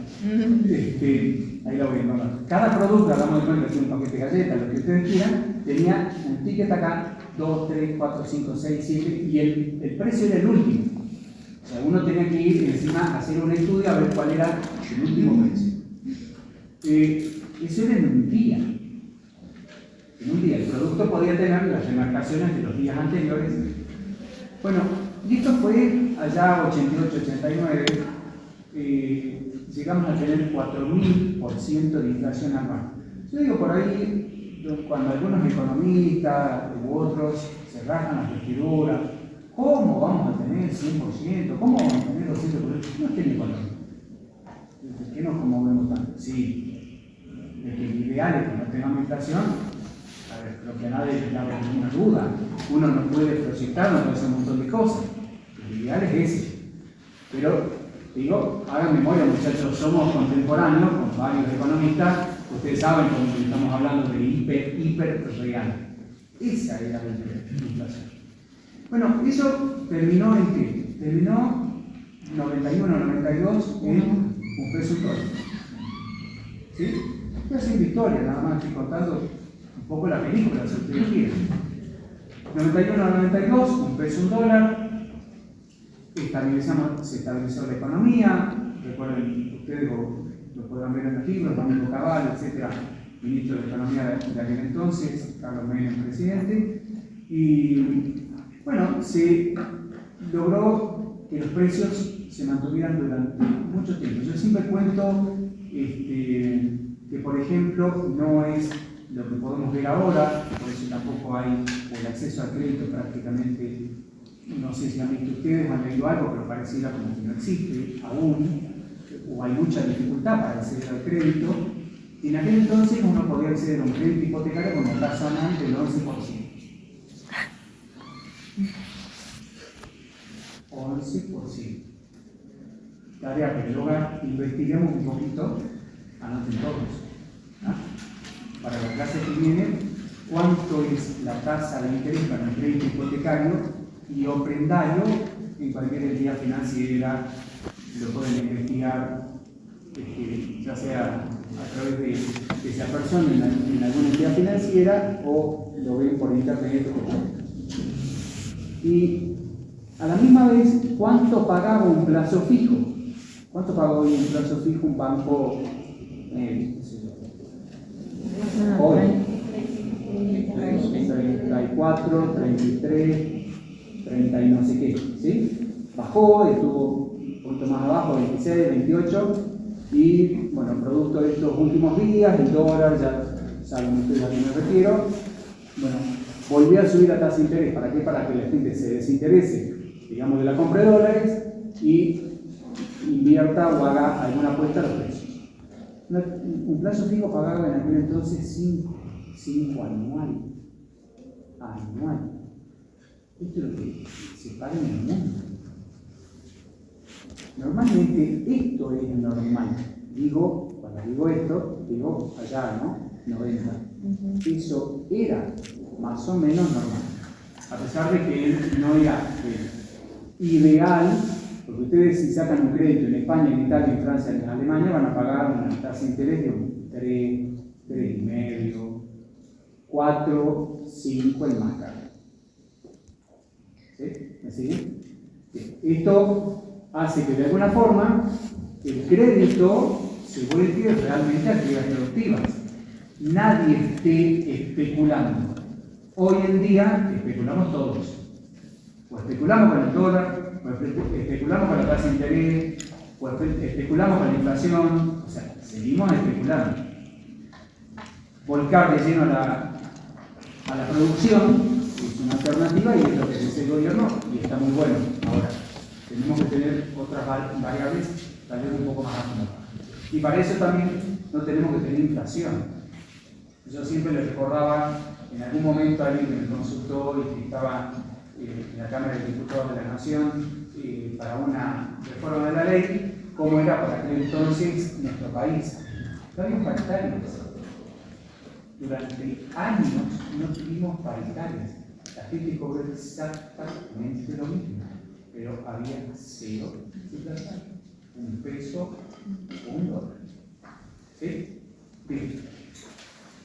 Ahí la voy a encontrar. Cada producto, hagamos de cuenta que un paquete de galletas, lo que ustedes quieran, tenía un ticket acá, 2, 3, 4, 5, 6, 7, y el precio era el último. O sea, uno tenía que ir encima a hacer un estudio a ver cuál era el último precio. Eso era en un día. En un día. El producto podía tener las remarcaciones de los días anteriores. Bueno, y esto fue allá 88-89. Llegamos a tener 4.000% de inflación anual. Yo digo por ahí, cuando algunos economistas u otros se rasgan las vestiduras, ¿cómo vamos a tener 100%? ¿Cómo vamos a tener 200%? No tiene economía. ¿Por qué nos conmovemos tanto? Sí, es que el ideal es que no tengamos inflación. A ver, creo que a nadie le da ninguna duda. Uno no puede proyectar, no puede hacer un montón de cosas. El ideal es ese. Pero digo, hagan memoria, muchachos, somos contemporáneos con varios economistas, ustedes saben que estamos hablando de hiper real. Esa era la inflación. Bueno, eso terminó en qué? Terminó 91-92 en un peso dólar. ¿Sí? Estoy haciendo historia, nada más estoy contando un poco la película, si ustedes quieren. 91-92, un peso un dólar. Se estabilizó la economía, recuerden ustedes lo podrán ver en los libros, Domingo Cabal, etc., ministro de Economía de aquel entonces, Carlos Menem, presidente, y bueno, se logró que los precios se mantuvieran durante mucho tiempo. Yo siempre cuento que, por ejemplo, no es lo que podemos ver ahora, por eso tampoco hay el acceso al crédito prácticamente. No sé si han visto ustedes, han leído algo, pero pareciera como que no existe aún, o hay mucha dificultad para acceder al crédito. Y en aquel entonces uno podía acceder a un crédito hipotecario con una tasa anual del 11%. 11%. Tarea para el hogar, investiguemos un poquito, anoten todos, ¿no? Para la clase que viene, cuánto es la tasa de interés para un crédito hipotecario y ofrendarlo en cualquier entidad financiera, lo pueden investigar, ya sea a través de esa persona en alguna entidad financiera o lo ven por internet. Y a la misma vez, ¿cuánto pagaba un plazo fijo? ¿Cuánto pagaba hoy un plazo fijo un banco? Hoy, 34, 33, 30 y no sé qué, ¿sí? Bajó, estuvo un poquito más abajo, 26, 28, y bueno, producto de estos últimos días, el dólar, ya saben ustedes a qué me refiero, bueno, volvió a subir la tasa de interés. ¿Para qué? Para que la gente se desinterese, digamos, de la compra de dólares y invierta o haga alguna apuesta a los precios. Un plazo fijo pagaba en aquel entonces 5 anual. Esto es lo que se paga en el mundo. Normalmente esto es normal. Cuando digo esto, digo allá, ¿no? 90. Eso era más o menos normal. A pesar de que no era ideal, porque ustedes si sacan un crédito en España, en Italia, en Francia, en Alemania, van a pagar una tasa de interés de un 3, 3,5, 4, 5 el más caro. ¿Sí? ¿Me siguen? Esto hace que de alguna forma el crédito se vuelve realmente a actividades productivas. nadie esté especulando. Hoy en día especulamos todos. O especulamos con el dólar, o especulamos con la tasa de interés, o especulamos con la inflación. O sea, seguimos especulando. Volcar de lleno a la producción es una alternativa y es lo que dice el gobierno y está muy bueno. Ahora, tenemos que tener otras variables tal vez un poco más amplias. Y para eso también no tenemos que tener inflación. Yo siempre les recordaba, en algún momento alguien que me consultó y que estaba en la Cámara de Diputados de la Nación para una reforma de la ley, cómo era para aquel entonces nuestro país. No había paritarias. Durante años no tuvimos paritarias. La gente cobró exactamente lo mismo, pero había cero inflación. Un peso o un dólar. ¿Sí? Bien.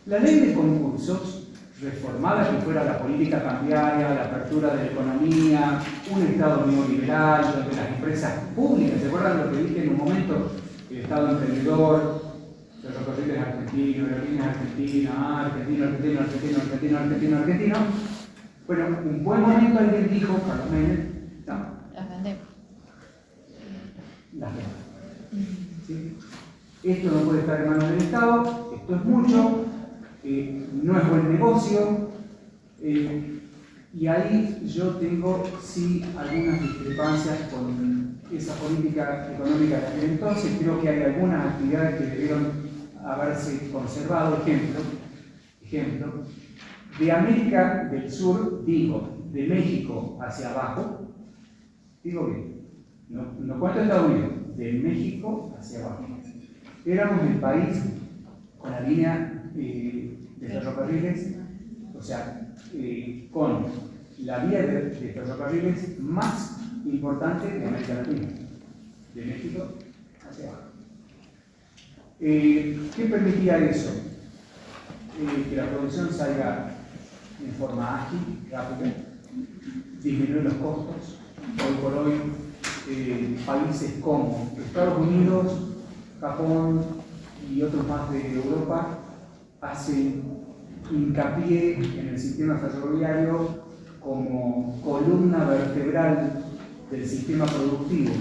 La ley de concursos, reformada que fuera la política cambiaria, la apertura de la economía, un Estado neoliberal, donde las empresas públicas, ¿se acuerdan lo que dije en un momento? El Estado emprendedor, los ferrocarriles argentinos, aerolíneas argentinas, argentino. Bueno, un buen momento alguien dijo, Carlos Menem, no, Las vendemos. las ventas. ¿Sí? Esto no puede estar en manos del Estado, esto es mucho, no es buen negocio, y ahí yo tengo sí algunas discrepancias con esa política económica de aquel entonces. Creo que hay algunas actividades que debieron haberse conservado. Ejemplo, de América del Sur, digo, de México hacia abajo, digo bien, no cuento Estados Unidos, de México hacia abajo. Éramos el país con la línea de ferrocarriles, o sea, con la vía de ferrocarriles más importante de América Latina, de México hacia abajo. ¿Qué permitía eso? Que la producción salga en forma ágil, rápida, disminuir los costos. Hoy por hoy, países como Estados Unidos, Japón y otros más de Europa hacen hincapié en el sistema ferroviario como columna vertebral del sistema productivo.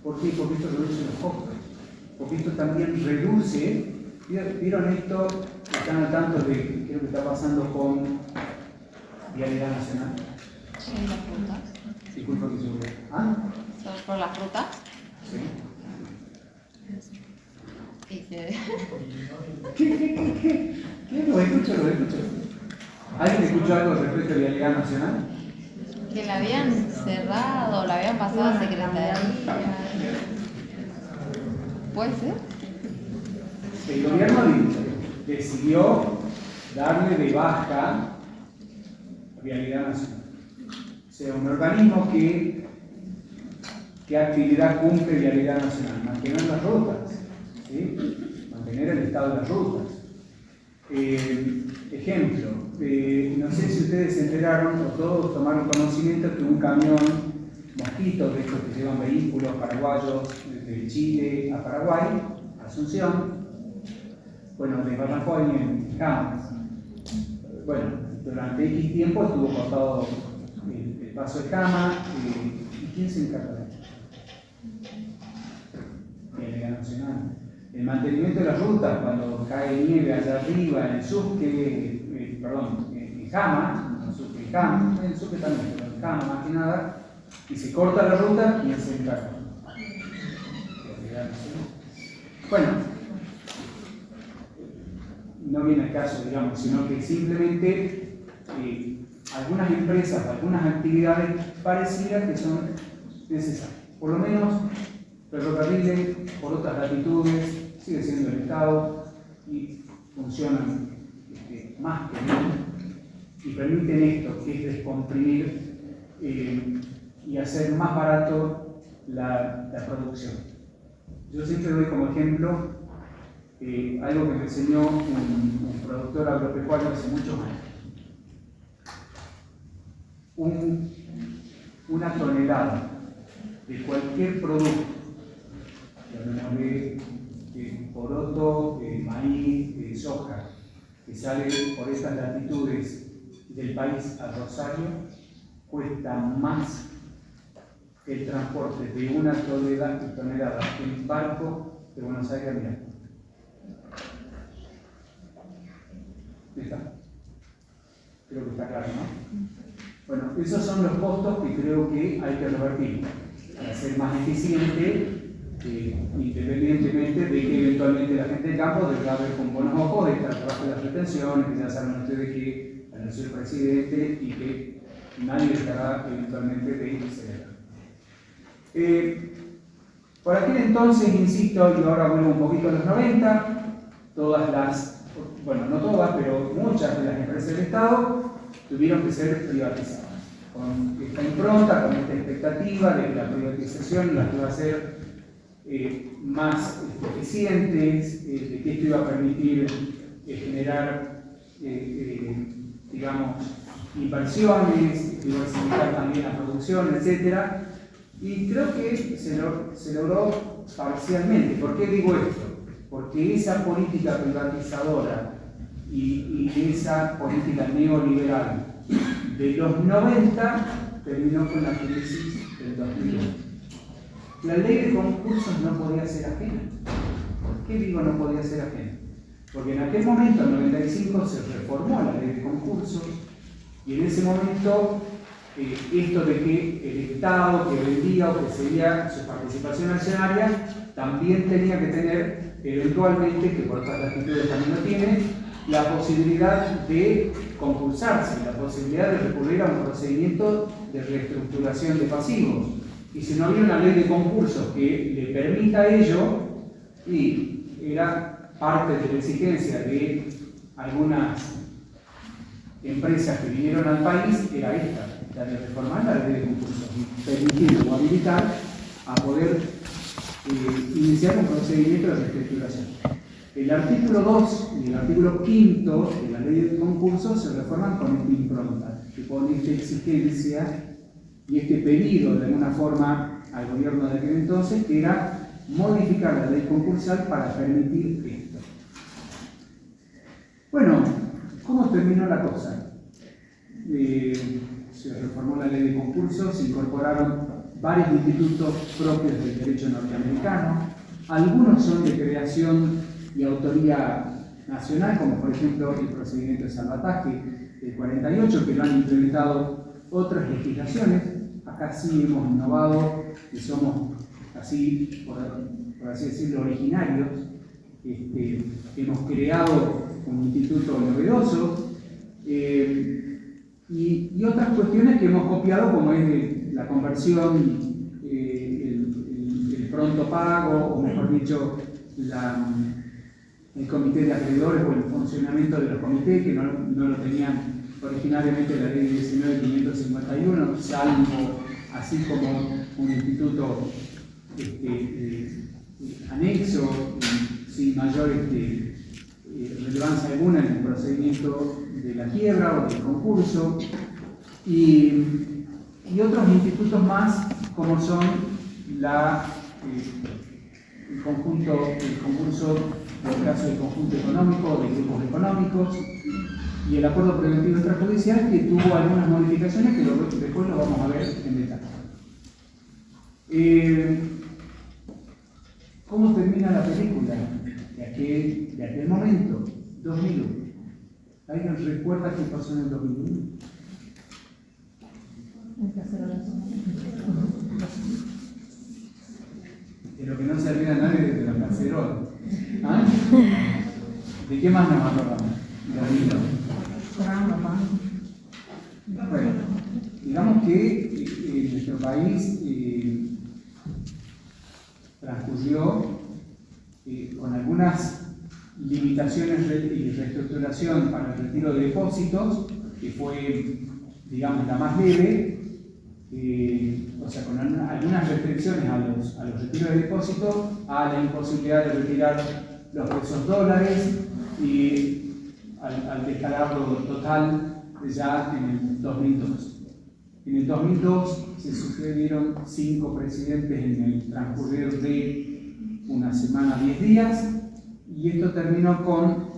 ¿Por qué? Porque esto reduce los costos. Porque esto también reduce, ¿vieron esto? Están al tanto de qué es lo que está pasando con Vialidad Nacional. ¿Son las frutas? Disculpa que yo vea. ¿Ah? ¿Son por las frutas? Sí. Y que... ¿Qué? Lo escucho. ¿Alguien escuchó algo respecto a Vialidad Nacional? Que la habían cerrado, la habían pasado a secretaría. ¿Puede ser? El gobierno decidió darle de baja a Vialidad Nacional. O sea, un organismo ¿qué actividad cumple Vialidad Nacional? Mantener las rutas, ¿sí? Mantener el estado de las rutas. Ejemplo, no sé si ustedes se enteraron o todos tomaron conocimiento que un camión Mosquito, de estos que llevan vehículos paraguayos desde Chile a Paraguay, Asunción, bueno, de Barrancoy en Camas. Bueno, durante X tiempo estuvo cortado el paso de Cama. ¿Y quién se encarga de esto? Vialidad Nacional. El mantenimiento de las rutas, cuando cae nieve allá arriba, en el Sucre, en Cama, en el Sucre también, pero en Cama más que nada, y se corta la ruta, ¿quién se encarga? Bueno, no viene al caso, digamos, sino que simplemente algunas empresas, algunas actividades pareciera que son necesarias. Por lo menos, ferrocarriles, por otras latitudes, sigue siendo el Estado y funcionan más que bien y permiten esto, que es descomprimir y hacer más barato la producción. Yo siempre doy como ejemplo algo que me enseñó un productor agropecuario hace muchos años. Una tonelada de cualquier producto, llamémosle poroto, maíz, soja, que sale por estas latitudes del país a Rosario cuesta más que el transporte de una tonelada en barco de Buenos Aires a Milán. ¿Está? Creo que está claro, ¿no? Bueno, esos son los costos que creo que hay que revertir para ser más eficiente, independientemente de que eventualmente la gente de campo deberá ver con buenos ojos el trabajo de las retenciones, que ya saben ustedes que anunció el presidente y que nadie dejará eventualmente de celebrar. Por aquel entonces, insisto, y ahora vuelvo un poquito a los 90, todas las, bueno, no todas, pero muchas de las empresas del Estado tuvieron que ser privatizadas. Con esta impronta, con esta expectativa de que la privatización las iba a hacer más eficientes, de que esto iba a permitir generar, digamos, inversiones, diversificar también la producción, etc. Y creo que se logró parcialmente. ¿Por qué digo esto? Porque esa política privatizadora y esa política neoliberal de los 90 terminó con la crisis del 2001. La ley de concursos no podía ser ajena. ¿Por qué digo no podía ser ajena? Porque en aquel momento, en 95, se reformó la ley de concursos y en ese momento esto de que el Estado que vendía o que cedía su participación accionaria también tenía que tener eventualmente, que por otras latitudes también lo tiene, la posibilidad de concursarse, la posibilidad de recurrir a un procedimiento de reestructuración de pasivos. Y si no había una ley de concursos que le permita ello, y era parte de la exigencia de algunas empresas que vinieron al país, era esta, la de reformar la ley de concursos y permitir o habilitar a poder iniciar un procedimiento de reestructuración. El artículo 2 y el artículo 5 de la ley de concursos se reforman con esta impronta, que pone esta exigencia y este pedido de alguna forma al gobierno de aquel entonces, que era modificar la ley concursal para permitir esto. Bueno, ¿cómo terminó la cosa? Se reformó la ley de concursos, se incorporaron varios institutos propios del derecho norteamericano, algunos son de creación y autoría nacional, como por ejemplo el procedimiento de salvataje del 48, que lo han implementado otras legislaciones. Acá sí hemos innovado y somos así, por así decirlo, originarios. Hemos creado un instituto novedoso y otras cuestiones que hemos copiado, como es la conversión, el pronto pago, o mejor dicho, el comité de acreedores o el funcionamiento de los comités, que no lo tenían originariamente la ley 19.551, salvo así como un instituto anexo, sin mayor relevancia alguna en el procedimiento de la quiebra o del concurso, y otros institutos más como son el concurso, en el caso del conjunto económico o de grupos económicos, y el acuerdo preventivo extrajudicial, que tuvo algunas modificaciones que después lo vamos a ver en detalle. ¿Cómo termina la película de aquel momento? 2001. ¿Alguien recuerda qué pasó en el 2001? De lo que no se olvida nadie de los caceroles. ¿Ah? ¿De qué más nos acordamos? Bueno, digamos que nuestro país transcurrió con algunas limitaciones y reestructuración para el retiro de depósitos, que fue, digamos, la más leve, o sea, con algunas restricciones a los retiros de depósitos, a la imposibilidad de retirar los pesos dólares y al descalabro total ya en el 2002. En el 2002 se sucedieron 5 presidentes en el transcurrir de una semana, 10 días, y esto terminó con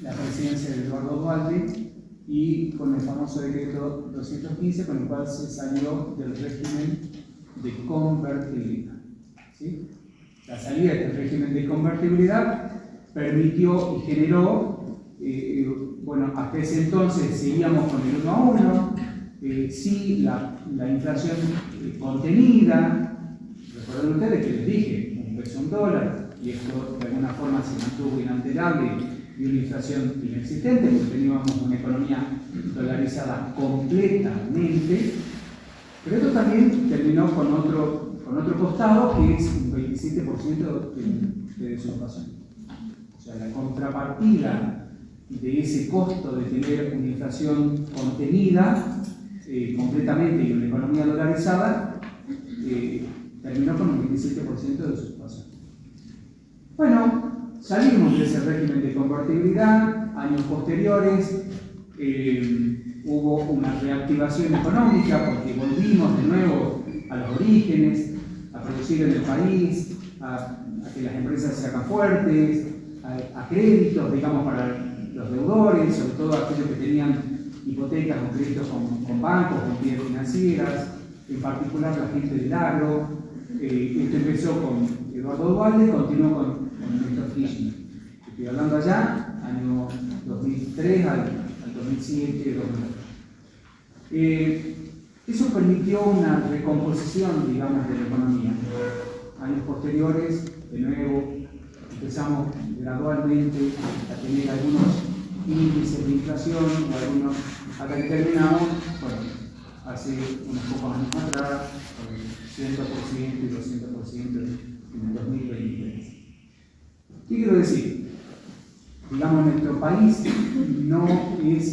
la presidencia de Eduardo Duhalde y con el famoso decreto 215, con el cual se salió del régimen de convertibilidad. ¿Sí? La salida de este régimen de convertibilidad permitió y generó, bueno, hasta ese entonces seguíamos con el 1 a 1, sí, la inflación contenida. Recuerden ustedes que les dije, un peso, un dólar, y esto de alguna forma se mantuvo inalterable y una inflación inexistente, porque teníamos una economía dolarizada completamente, pero esto también terminó con otro costado, que es un 27% de desocupación. O sea, la contrapartida de ese costo de tener una inflación contenida completamente y una economía dolarizada, terminó con un 27% de desocupación. Bueno, salimos de ese régimen de convertibilidad, años posteriores, hubo una reactivación económica porque volvimos de nuevo a los orígenes, a producir en el país, a que las empresas se hagan fuertes, a créditos, digamos, para los deudores, sobre todo aquellos que tenían hipotecas o créditos con bancos, con entidades financieras, en particular la gente del agro. Esto empezó con Eduardo Duhalde, continuó con Néstor Kirchner. Estoy hablando allá, año 2003 al 2007, 2008. Eso permitió una recomposición, digamos, de la economía. Años posteriores, de nuevo, empezamos gradualmente a tener algunos índices de inflación o algunos, hasta que terminamos, bueno, hace unos pocos años atrás, 100% y 200% en el 2023. ¿Qué quiero decir? Digamos, nuestro país no es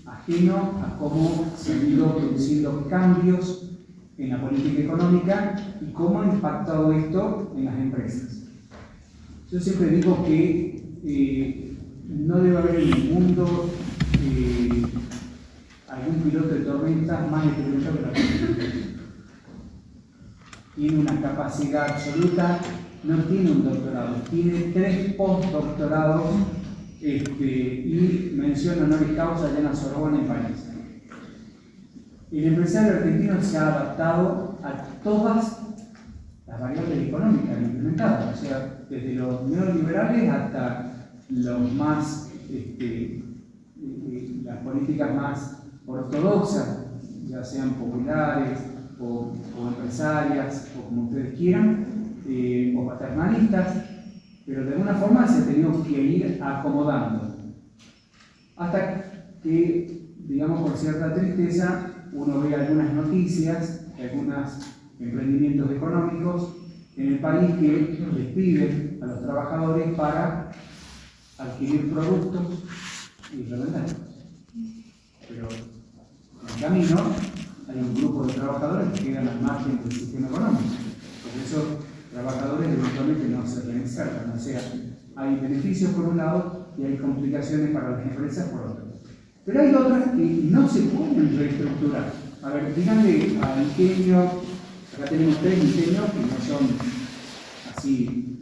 ajeno a cómo se han ido produciendo cambios en la política económica y cómo ha impactado esto en las empresas. Yo siempre digo que no debe haber en el mundo algún piloto de tormenta más experimentado que la política. Tiene una capacidad absoluta, no tiene un doctorado, tiene 3 postdoctorados y mención honoris causa allá en la Sorbona en París. El empresario argentino se ha adaptado a todas las variables económicas implementadas, o sea, desde los neoliberales hasta los más, las políticas más ortodoxas, ya sean populares o empresarias, o como ustedes quieran, o paternalistas, pero de alguna forma se ha tenido que ir acomodando. Hasta que, digamos, por cierta tristeza, uno ve algunas noticias, algunos emprendimientos económicos en el país que les piden a los trabajadores para adquirir productos y revenderlos. Pero en el camino hay un grupo de trabajadores que quedan al margen del sistema económico. Por eso trabajadores eventualmente no se reinsertan, o sea, hay beneficios por un lado y hay complicaciones para las empresas por otro. Pero hay otras que no se pueden reestructurar. A ver, díganle al ingenio, acá tenemos 3 ingenios que no son así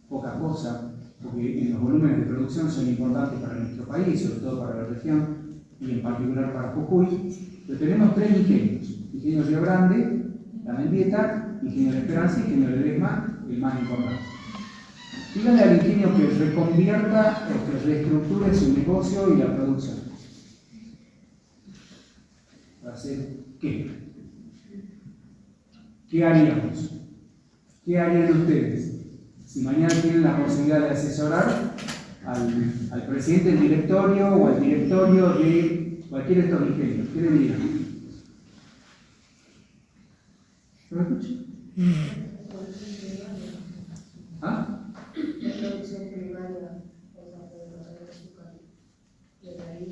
poca cosa, porque en los volúmenes de producción son importantes para nuestro país, sobre todo para la región y en particular para Jujuy. Pero tenemos 3 ingenios: Ingenio Río Grande, La Mendieta, Ingenio de Esperanza y Ingenio de Ledesma, el más importante. Díganle al ingenio que reconvierta, que reestructure su negocio y la producción. ¿Para hacer qué? ¿Qué haríamos? ¿Qué harían ustedes? Si mañana tienen la posibilidad de asesorar al presidente del directorio o al directorio de cualquiera de estos ingenios, ¿qué le dirían? ¿No me escuchan? ¿Ah? La producción primaria, o sea, de azúcar, de raíz,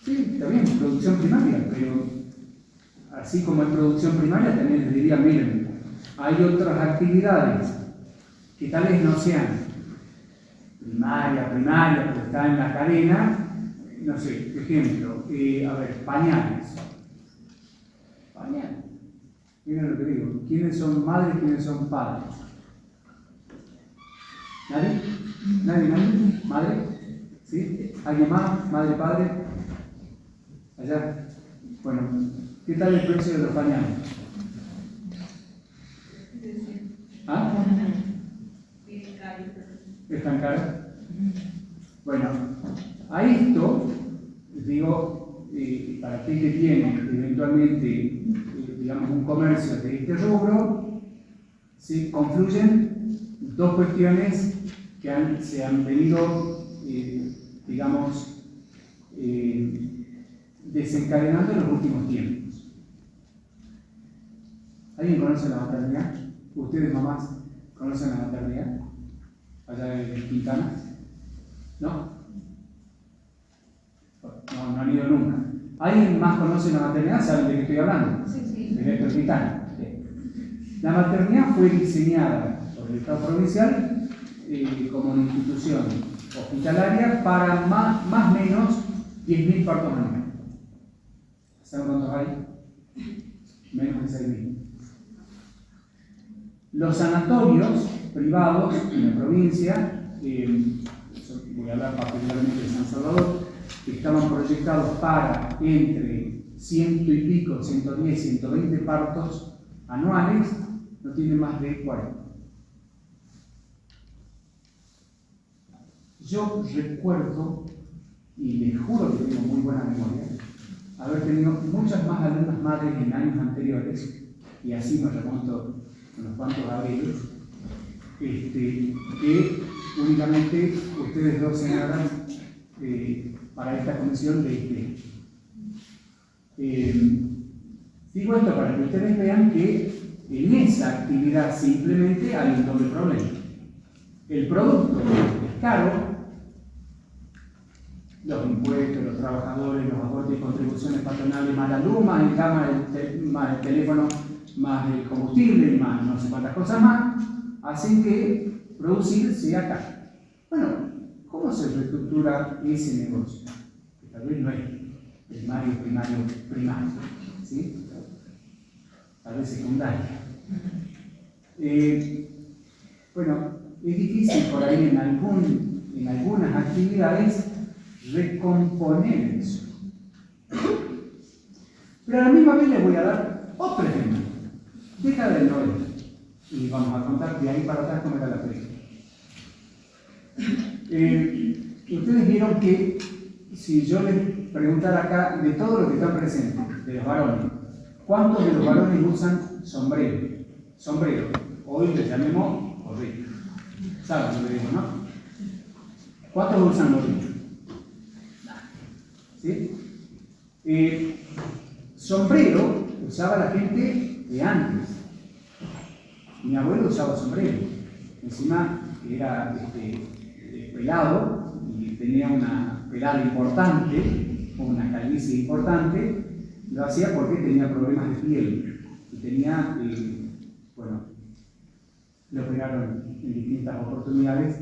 Sí, está bien, producción primaria, pero así como en producción primaria también les diría, miren, hay otras actividades que tal vez no sean primaria, pero está en la cadena, no sé, ejemplo, a ver, pañales. Pañales. Miren lo que digo, ¿quiénes son madres, quiénes son padres? ¿Nadie? ¿Nadie? ¿Madre? ¿Sí? ¿Alguien más? ¿Madre, padre? Allá. Bueno, ¿qué tal el precio de los pañales? ¿Ah? ¿Están caros? Bueno, a esto, digo, para aquel que tiene eventualmente, digamos, un comercio de este rubro, ¿sí? Confluyen dos cuestiones que se han venido, digamos, desencadenando en los últimos tiempos. ¿Alguien conoce la maternidad? ¿Ustedes, mamás, conocen la maternidad? Allá en Quintana. ¿No? No han ido nunca. ¿Alguien más conoce la maternidad? ¿Saben de qué estoy hablando? Sí. De Héctor Quintana. Sí. La maternidad fue diseñada por el Estado provincial como una institución hospitalaria para más o menos 10.000 partos anuales. ¿Saben cuántos hay? Menos de 6.000. Los sanatorios privados en la provincia, voy a hablar particularmente de San Salvador, que estaban proyectados para entre 100 y pico, 110, 120 partos anuales, no tienen más de 40. Yo recuerdo, y les juro que tengo muy buena memoria, haber tenido muchas más alumnas madres en años anteriores, y así me remonto unos cuantos abriles, que únicamente ustedes dos señoras para esta comisión de digo esto para que ustedes vean que en esa actividad simplemente hay un doble problema. El producto es caro, los impuestos, los trabajadores, los aportes y contribuciones patronales, más la luz, más el cama, más el teléfono, más el combustible, más no sé cuántas cosas más, hacen que producir sea caro. Bueno, ¿cómo se reestructura ese negocio? Que tal vez no es primario, ¿sí? Tal vez secundario. Bueno, es difícil por ahí en algunas actividades recomponer eso. Pero a la misma vez les voy a dar otro ejemplo. Década del 90. Y vamos a contar de ahí para atrás cómo era la fecha. Ustedes vieron que si yo les preguntara acá de todos los que están presentes, de los varones, ¿cuántos de los varones usan sombrero? Sombrero. Hoy les llamemos gorrito. ¿Saben lo que digo, no? ¿Cuántos usan gorrito? ¿Sí? Sombrero usaba la gente de antes. Mi abuelo usaba sombrero. Encima era pelado y tenía una pelada importante, una calvicie importante. Lo hacía porque tenía problemas de piel y tenía, lo operaron en distintas oportunidades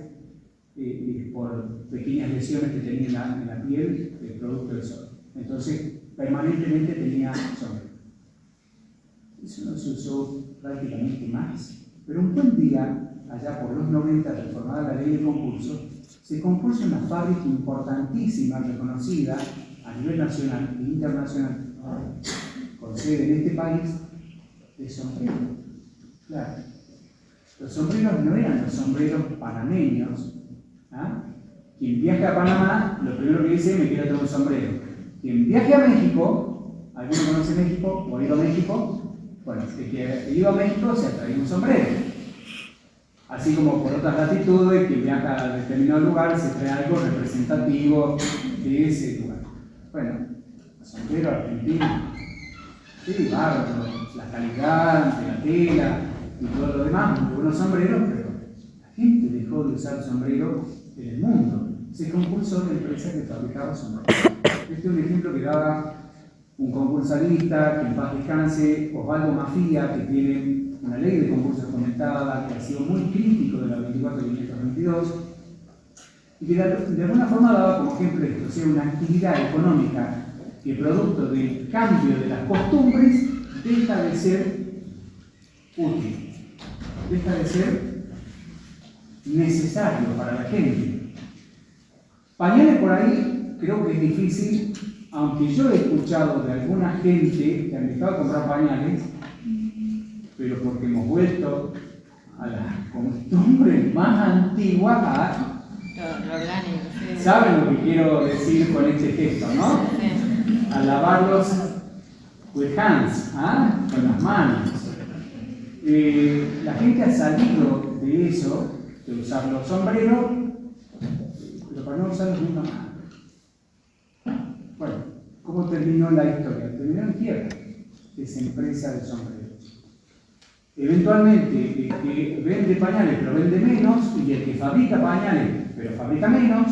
por pequeñas lesiones que tenía en la piel producto del sol. Entonces, permanentemente tenía sombrero. Eso no se usó prácticamente más. Pero un buen día, allá por los 90, reformada la ley de concurso, se compuso una fábrica importantísima, reconocida a nivel nacional e internacional, con sede en este país, de sombreros. Claro. Los sombreros no eran los sombreros panameños. ¿Ah? Quien viaje a Panamá, lo primero que dice, me quiero tener un sombrero. Quien viaje a México, ¿alguno conoce México o ha ido a México? Bueno, el que ha ido a México se ha traído un sombrero. Así como por otras latitudes, que viaja a determinado lugar, se trae algo representativo de ese lugar. Bueno, el sombrero argentino, sí, bárbaro, la calidad de la tela y todo lo demás, muy buenos sombreros, pero la gente dejó de usar sombrero en el mundo. Se compulsó la empresa que fabricaba sombreros. Este es un ejemplo que daba un concursalista, que en paz descanse, Osvaldo Mafía, que tiene una ley de concursos comentada, que ha sido muy crítico de la 24.522, y que de alguna forma daba como ejemplo esto, o sea, una actividad económica que producto del cambio de las costumbres deja de ser útil, deja de ser necesario para la gente. Pañales por ahí creo que es difícil, aunque yo he escuchado de alguna gente que han dejado de comprar pañales, pero porque hemos vuelto a las costumbres más antiguas Lo orgánico, sí. ¿saben lo que quiero decir con este gesto, no? Sí. A lavarlos with hands, con las manos. La gente ha salido de eso, de usar los sombreros, pero para no usarlos nunca más. Bueno, ¿cómo terminó la historia? Terminó en quiebra esa empresa de sombreros. Eventualmente, el que vende pañales pero vende menos, y el que fabrica pañales pero fabrica menos,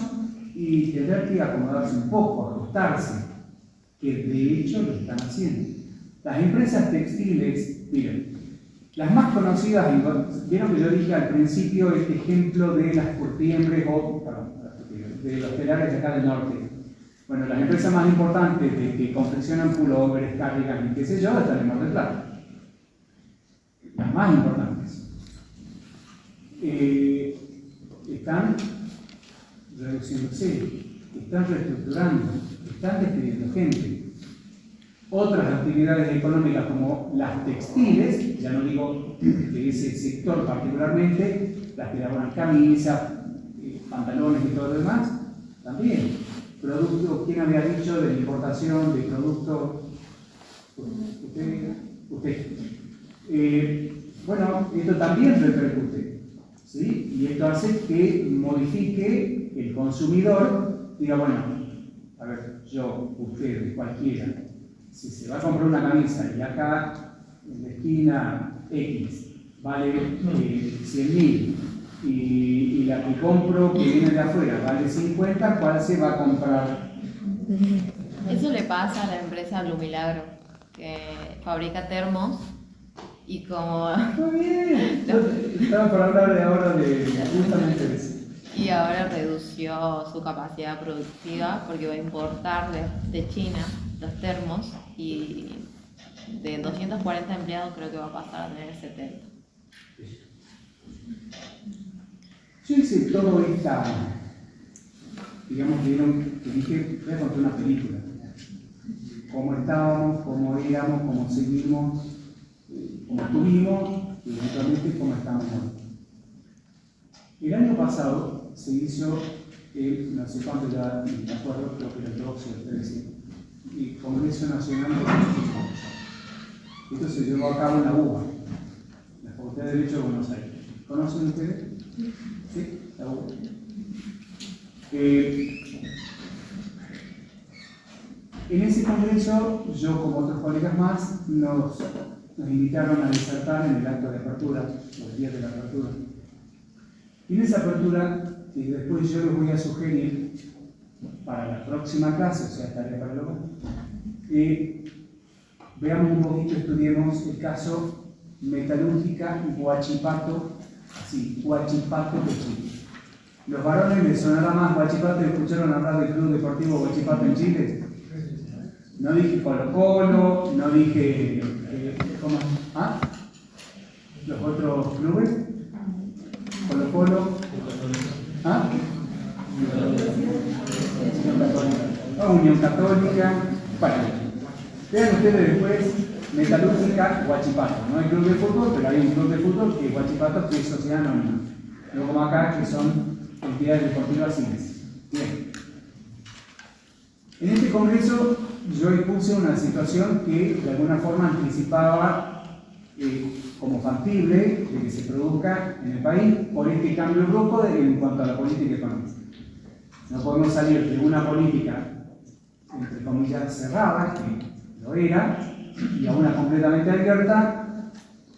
y tendrá que acomodarse un poco, ajustarse, que de hecho lo están haciendo. Las empresas textiles, miren, las más conocidas, vieron que yo dije al principio este ejemplo de las curtiembres de los telares de acá del norte. Bueno, las empresas más importantes que confeccionan pulóveres, cardigan y qué sé yo, están en Mar del Plata. Las más importantes. Están reduciéndose, están reestructurando, están despidiendo gente. Otras actividades económicas como las textiles, ya no digo de ese sector particularmente, las que elaboran camisas, pantalones y todo lo demás, también. Producto, ¿quién había dicho de la importación de productos? Usted. Bueno, esto también repercute, ¿sí? Y esto hace que modifique el consumidor, diga, bueno, a ver, yo, usted, cualquiera, si se va a comprar una camisa y acá en la esquina X vale 100.000 y la que compro que viene de afuera vale 50, ¿cuál se va a comprar? Eso le pasa a la empresa Blue Milagro, que fabrica termos y como... Muy bien, estaba por hablar de ahora de justamente de eso. Y ahora redució su capacidad productiva porque va a importar de China los termos y de 240 empleados creo que va a pasar a tener 70. Yo hice todo esta, digamos, que dije, voy a contar una película. Cómo estábamos, cómo éramos, cómo seguimos, cómo estuvimos y eventualmente cómo estamos hoy. El año pasado se hizo no sé cuánto ya, ni me acuerdo, creo que era el 12 o el 13, el Congreso Nacional de Derecho. Esto se llevó a cabo en la UBA, la Facultad de Derecho de Buenos Aires. ¿Conocen ustedes? Sí, la UBA. En ese congreso, yo como otros colegas más, nos invitaron a disertar en el acto de apertura, los días de la apertura. Y en esa apertura, y después yo les voy a sugerir para la próxima clase, o sea, tarea para luego, veamos un poquito, estudiemos el caso Metalúrgica Huachipato, así, Huachipato de Chile. ¿Los varones les sonará más Huachipato? ¿Escucharon hablar del Club Deportivo Huachipato en Chile? No dije Colo Colo, no dije... ¿cómo? ¿Ah? ¿Los otros clubes? Colo Colo. ¿Ah? Unión Católica. Bueno, vean ustedes después Metalúrgica Huachipato. No hay club de fútbol, pero hay un club de fútbol que es Huachipato, que es sociedad anónima. No como acá, que son entidades deportivas civiles. Bien. En este congreso yo expuse una situación que de alguna forma anticipaba como factible de que se produzca en el país por este cambio brusco en cuanto a la política económica. No podemos salir de una política, entre comillas, cerrada, que lo era, y a una completamente abierta,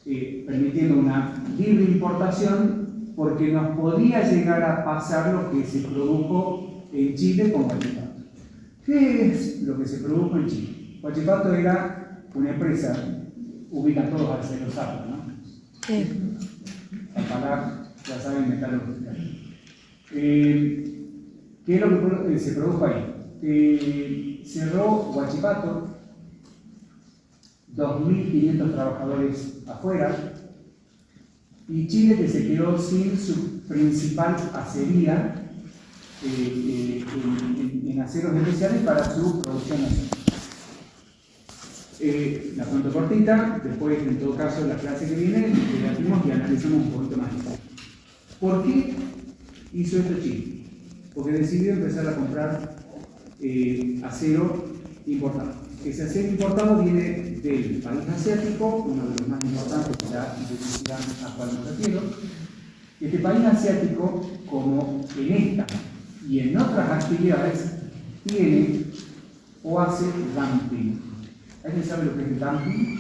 permitiendo una libre importación, porque nos podía llegar a pasar lo que se produjo en Chile con Huachipato. ¿Qué es lo que se produjo en Chile? Huachipato era una empresa, ubican todos hacia los árboles, ¿no? Sí. Apalá, ya saben, metalúrgica. ¿Qué es lo que se produjo ahí? Cerró Huachipato, 2.500 trabajadores afuera, y Chile que se quedó sin su principal acería en aceros especiales para su producción nacional. La cuento cortita, después en todo caso la clase que viene debatimos y analizamos un poquito más. ¿Por qué hizo esto Chile? Porque decidió empezar a comprar acero importado. Ese acero importado viene del país asiático, uno de los más importantes de la industria a cual me refiero. Este país asiático, como en esta y en otras actividades, tiene o hace dumping. ¿Alguien sabe lo que es el dumping?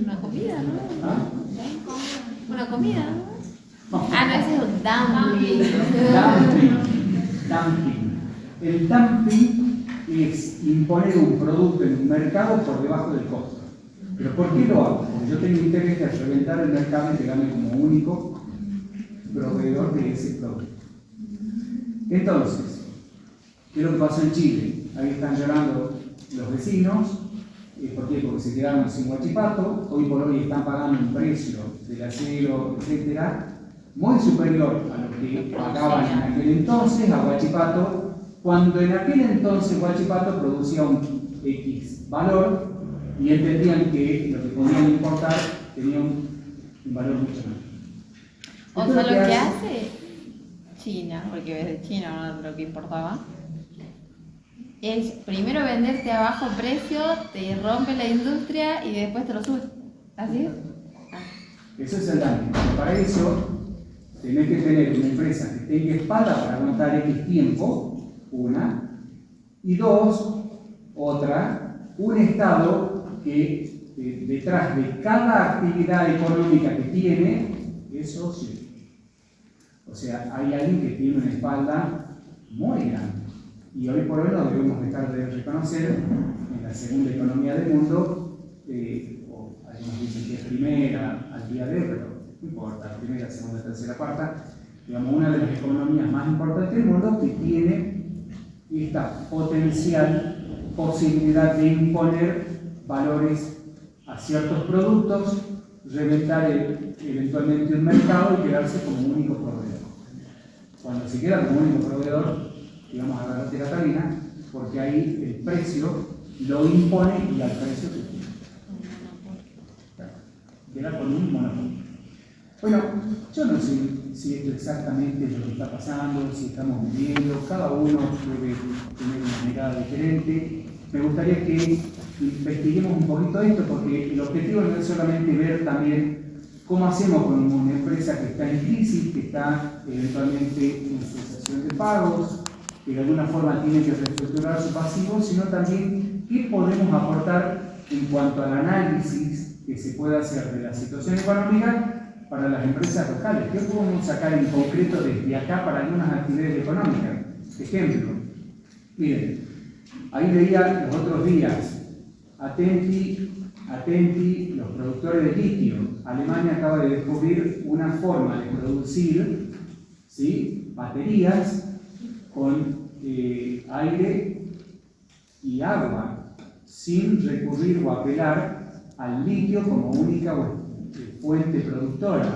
Una comida, ¿no? ¿Ah? Una comida, ¿no? Ah, no, ese es un dumpling. Dumping. El dumping es imponer un producto en un mercado por debajo del costo. ¿Pero por qué lo hago? Porque yo tengo interés de reventar el mercado y quedarme como único proveedor de ese producto. Entonces, ¿qué es lo que pasó en Chile? Ahí están llorando los vecinos. ¿Por qué? Porque se quedaron sin Huachipato. Hoy por hoy están pagando un precio del acero, etcétera, muy superior a lo que pagaban en aquel entonces a Huachipato, cuando en aquel entonces Huachipato producía un X valor y entendían que lo que podían importar tenía un valor mucho más. O sea, lo que hace China, porque es de China, ¿no? Lo que importaba, es primero venderte a bajo precio, te rompe la industria y después te lo sube. ¿Así? Eso es el daño. Para eso tenés que tener una empresa que tenga espalda para aguantar X tiempo, una, y dos, otra, un Estado que detrás de cada actividad económica que tiene es socio. O sea, hay alguien que tiene una espalda muy grande. Y hoy por hoy no debemos dejar de reconocer en la segunda economía del mundo, o algunos dicen que es primera al día de hoy, pero no importa, primera, segunda, tercera, cuarta, digamos, una de las economías más importantes del mundo que tiene esta potencial posibilidad de imponer valores a ciertos productos, reventar eventualmente un mercado y quedarse como único proveedor. Cuando se queda como único proveedor, digamos, agarrate la cabina, porque ahí el precio lo impone y al precio que tiene. Queda con un monopolio. Bueno, yo no sé si esto exactamente es lo que está pasando, si estamos viviendo, cada uno debe tener una mirada diferente. Me gustaría que investiguemos un poquito esto, porque el objetivo no es solamente ver también cómo hacemos con una empresa que está en crisis, que está eventualmente en cesación de pagos, que de alguna forma tiene que reestructurar su pasivo, sino también qué podemos aportar en cuanto al análisis que se puede hacer de la situación económica para las empresas locales. ¿Qué podemos sacar en concreto desde acá para algunas actividades económicas? Ejemplo, miren, ahí leía los otros días, atenti, los productores de litio. Alemania acaba de descubrir una forma de producir, ¿sí?, baterías con aire y agua, sin recurrir o apelar al litio como única fuente productora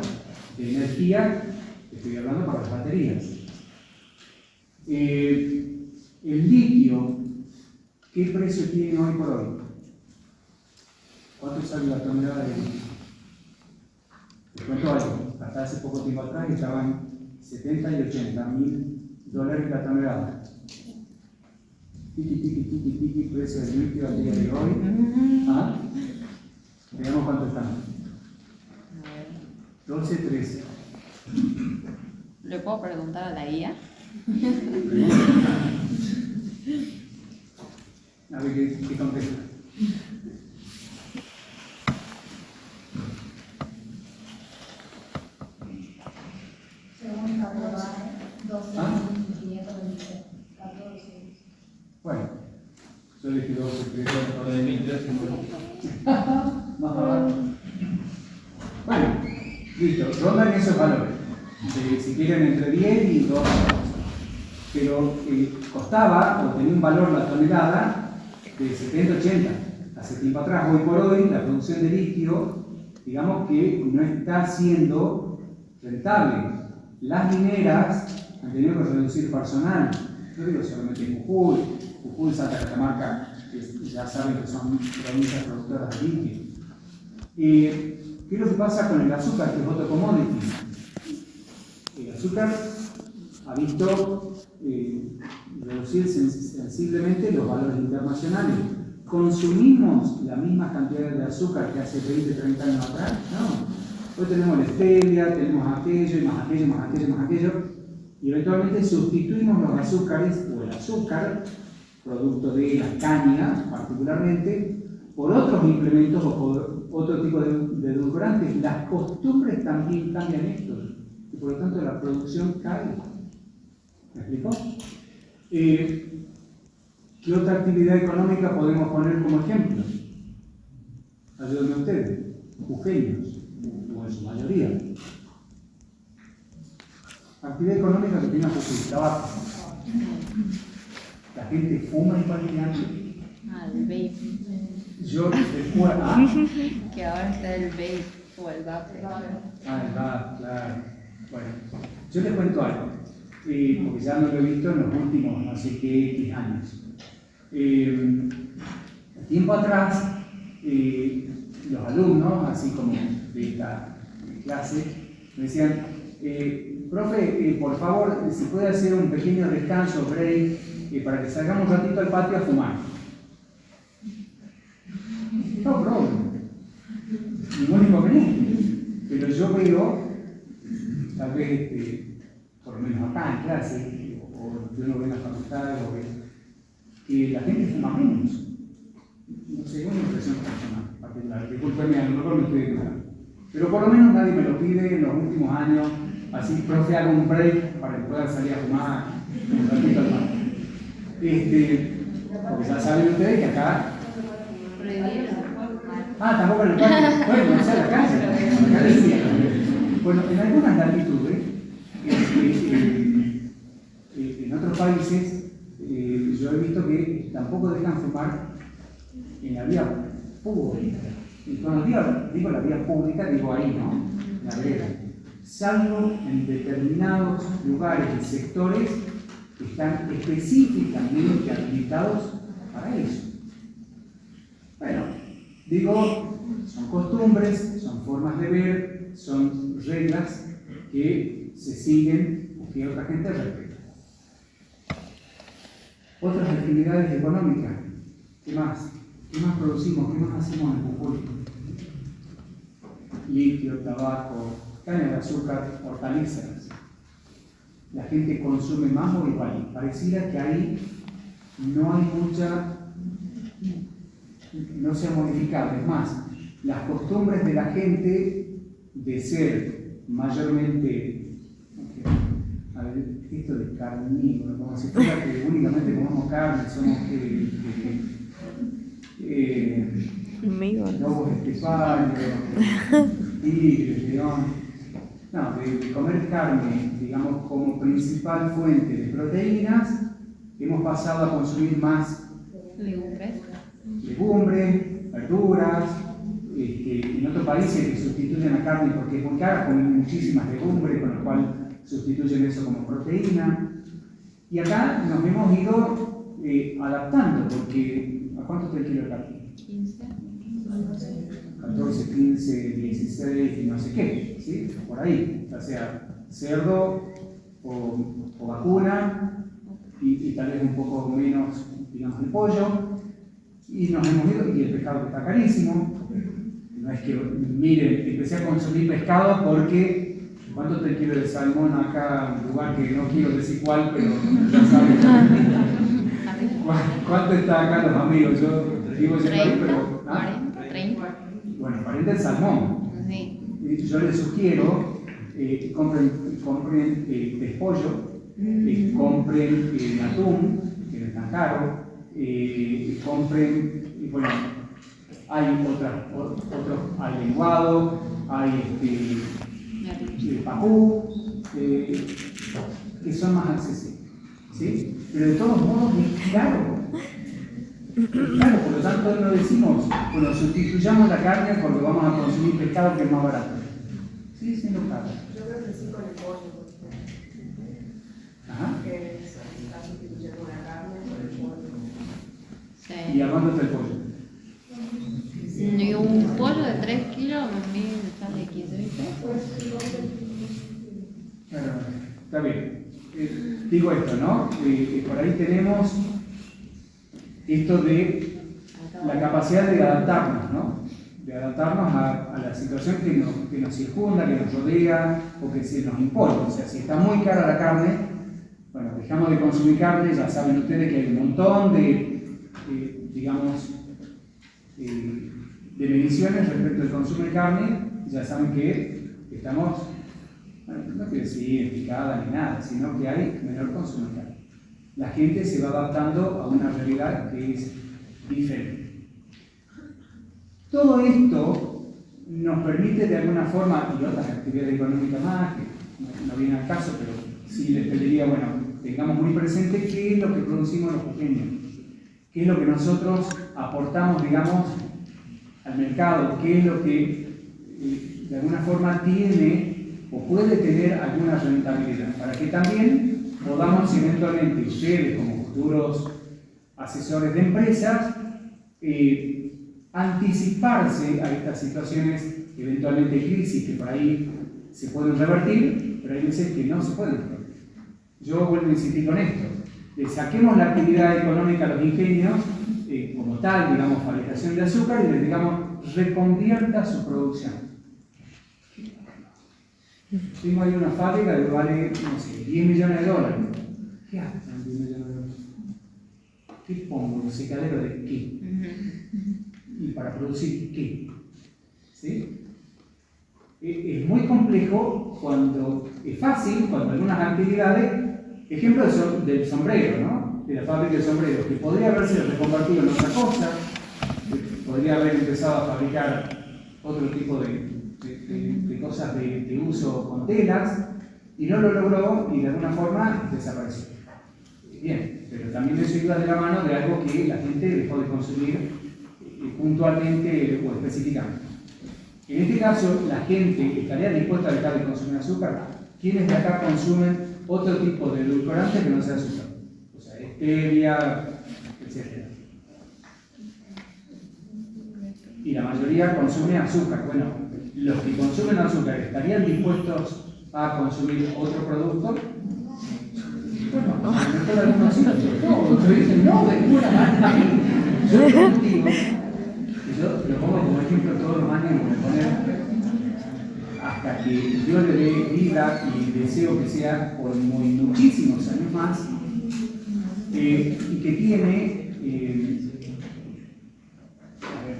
de energía. Estoy hablando para las baterías. El litio, ¿qué precio tiene hoy por hoy? ¿Cuánto sale la tonelada de litio? Les cuento algo. Hasta hace poco tiempo atrás estaban 70 y 80 mil dólares la tonelada. Tiki, precio del litio al día de hoy. ¿Ah? Veamos cuánto están. 12, 13. ¿Le puedo preguntar a la guía? A ver qué contesta. Según la prueba, 12.526, 14. Bueno, yo le quiero por de 2013. Más abajo. Bueno, listo, rondan esos valores. Si quieren entre 10 y 12. Pero costaba o tenía un valor la tonelada de 70, 80. hace tiempo atrás. Hoy por hoy la producción de litio, digamos que no está siendo rentable. Las mineras han tenido que reducir personal. Yo digo solamente en Jujuy, Santa Catamarca, que ya saben que son provincias productoras de litio. ¿Qué es lo que pasa con el azúcar, que es otro commodity? El azúcar ha visto reducir sensiblemente los valores internacionales. ¿Consumimos la misma cantidad de azúcar que hace 20, 30 años atrás? No. Hoy tenemos la stevia, tenemos aquello, y más aquello, más aquello, más aquello, y eventualmente sustituimos los azúcares, o el azúcar, producto de la caña particularmente, por otros implementos o por otro tipo de edulcorantes. Las costumbres también cambian esto, y por lo tanto la producción cae. ¿Me explico? ¿Qué otra actividad económica podemos poner como ejemplo? Ayúdenme ustedes, jujeños, o en su mayoría. Actividad económica que tiene Jujuy, trabajo. La gente fuma y palmeando. El vape. Yo recuerdo. Que ahora está el vape o el vape. El vape, claro. Bueno, yo les cuento algo, porque ya no lo he visto en los últimos no sé qué X años. Tiempo atrás, los alumnos, así como de esta clase, me decían, profe, por favor, si puede hacer un pequeño descanso, break, para que salgamos un ratito al patio a fumar. No problem, ningún inconveniente, pero yo veo, tal vez, por lo menos acá en clase, o que uno ve en las facultades, o ve, que la gente fuma menos. No sé, es una impresión personal, particular. Disculpenme, a lo mejor me estoy equivocando. Pero por lo menos nadie me lo pide en los últimos años. Así, profe, hago un break para que puedan salir a fumar un ratito al patio. Porque ya saben ustedes que acá. Tampoco en el patio. Bueno, no sé, en la calle. Acá decía. Bueno, en algunas latitudes, en otros países, yo he visto que tampoco dejan fumar en la vía pública. Y cuando digo la vía pública, digo ahí, ¿no? En la vereda. Salvo en determinados lugares y sectores que están específicamente habilitados para eso. Bueno, digo, son costumbres, son formas de ver, son reglas que se siguen o que otra gente respeta. Otras actividades económicas, ¿qué más? ¿Qué más producimos? ¿Qué más hacemos en Jujuy? Litio, tabaco, caña de azúcar, hortalizas. La gente consume más o igual. Pareciera que ahí no hay mucha, no se ha modificado. Es más, las costumbres de la gente de ser mayormente, a ver, esto de carnívoro, como si fuera que únicamente comemos carne, somos lobos esteparios, tigres, león. No, de comer carne, digamos, como principal fuente de proteínas, hemos pasado a consumir más legumbres, verduras. En otros países que sustituyen la carne porque es muy cara, comen muchísimas legumbres, con lo cual sustituyen eso como proteína. Y acá nos hemos ido adaptando, porque ¿a cuánto está el kilo de carne? 15. 14, 15, 16 y no sé qué, ¿sí? Por ahí, ya sea cerdo o vacuna y tal vez un poco menos, digamos, el pollo. Y nos hemos ido, y el pescado que está carísimo. No es que, miren, empecé a consumir pescado porque ¿cuánto está el kilo de salmón acá? En un lugar que no quiero decir cuál, pero ya saben. ¿Cuánto está acá los amigos? Yo digo ese país, pero. 40, 30. Bueno, 40 el salmón. Sí. Yo les sugiero que compren despollo, compren atún, que no es tan caro, compren, bueno, hay hay lenguado, hay pacú, que son más accesibles, ¿sí? Pero de todos modos es caro. Claro, por lo tanto no decimos, bueno, sustituyamos la carne porque vamos a consumir pescado que es más barato. Sigue siendo caro. Yo creo que sí con el pollo, por ejemplo. Ajá. Que se está sustituyendo la carne por el pollo. ¿Y Sí. a cuánto está el pollo? Y un pollo de 3 kilos, me sale 15 pesos. Claro, está bien. Digo esto, ¿no? Por ahí tenemos esto de la capacidad de adaptarnos, ¿no? De adaptarnos a la situación que nos circunda, que nos rodea o que se nos impone. O sea, si está muy cara la carne, bueno, dejamos de consumir carne, ya saben ustedes que hay un montón de, digamos, de mediciones respecto al consumo de carne, ya saben que estamos, bueno, no quiero decir en picada ni nada, sino que hay menor consumo de carne. La gente se va adaptando a una realidad que es diferente. Todo esto nos permite de alguna forma, y otras actividades económicas más, que no vienen al caso, pero sí les pediría, bueno, tengamos muy presente qué es lo que producimos los pequeños, qué es lo que nosotros aportamos, digamos, al mercado, qué es lo que de alguna forma tiene o puede tener alguna rentabilidad, para que también podamos eventualmente ustedes como futuros asesores de empresas anticiparse a estas situaciones eventualmente de crisis que por ahí se pueden revertir, pero hay veces que no se pueden revertir. Yo vuelvo a insistir con esto. Saquemos la actividad económica a los ingenios como tal, digamos, fabricación de azúcar y les digamos, reconvierta su producción. Tengo ahí una fábrica que vale, no sé, 10 millones de dólares. ¿Qué hago con 10 millones de dólares? ¿Qué pongo? ¿Un secadero de qué? ¿Y para producir qué? ¿Sí? Es muy complejo cuando es fácil, cuando algunas actividades, ejemplo del sombrero, ¿no? De la fábrica de sombreros, que podría haberse reconvertido en otra cosa, podría haber empezado a fabricar otro tipo de cosas de uso con telas, y no lo logró y de alguna forma desapareció. Bien, pero también eso iba de la mano de algo que la gente dejó de consumir puntualmente o específicamente. En este caso, la gente estaría dispuesta a dejar de consumir azúcar. ¿Quiénes de acá consumen otro tipo de edulcorante que no sea azúcar? O sea, stevia, etc. Y la mayoría consume azúcar. Bueno, los que consumen azúcar, ¿estarían dispuestos a consumir otro producto? Bueno, a lo mejor algunos sí, no, otros dicen, no, de ninguna manera. Yo contigo, y yo lo pongo como ejemplo todos los años, me poner hasta que Dios le dé vida y deseo que sea por muchísimos años más, y que tiene, a ver,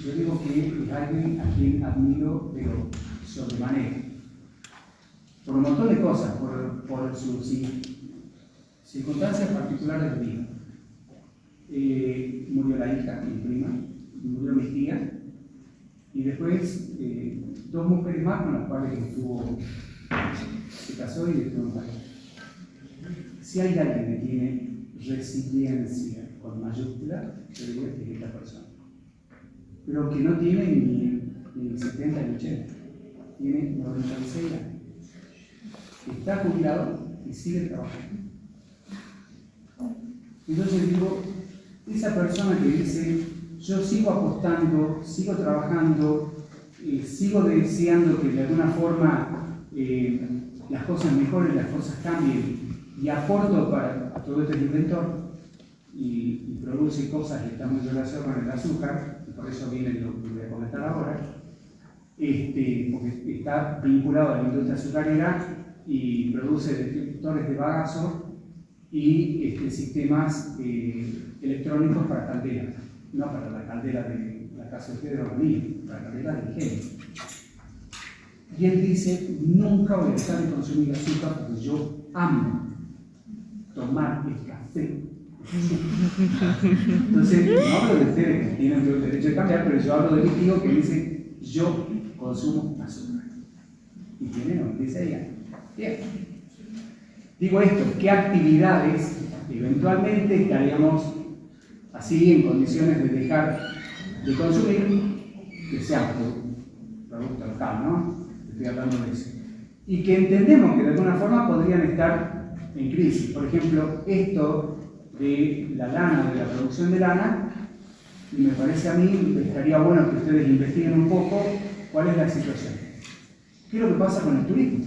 yo digo que es alguien a quien admiro, pero sobremanera, por un montón de cosas, por sus circunstancias particulares de vida. Murió la hija, mi prima, murió mi tía, y después dos mujeres más con las cuales se casó y estuvo en pareja. Si hay alguien que tiene resiliencia con mayúscula, yo diría que es esta persona. Pero que no tiene ni 70 ni 80, tiene 96 años. Está jubilado y sigue trabajando. Entonces digo, esa persona que dice, yo sigo apostando, sigo trabajando, sigo deseando que de alguna forma las cosas mejoren, las cosas cambien, y aporto para todo este inventor, y produce cosas que están muy relacionadas con el azúcar, y por eso viene lo que voy a comentar ahora, porque está vinculado a la industria azucarera y produce detectores de bagazo y sistemas electrónicos para calderas, no para la caldera de la casa de ustedes o la mía, para la caldera del ingenio. Y él dice, nunca voy a dejar de consumir azúcar porque yo amo tomar el café. Entonces, no hablo de ustedes que tienen todo el derecho de cambiar, pero yo hablo de mi tío que dice, yo consumo azúcar. Y tiene 96 años. Bien. Digo esto, ¿qué actividades eventualmente estaríamos así en condiciones de dejar de consumir que sean producto local, ¿no? Estoy hablando de eso. Y que entendemos que de alguna forma podrían estar en crisis. Por ejemplo, esto de la lana, de la producción de lana, y me parece a mí que estaría bueno que ustedes investiguen un poco cuál es la situación. ¿Qué es lo que pasa con el turismo?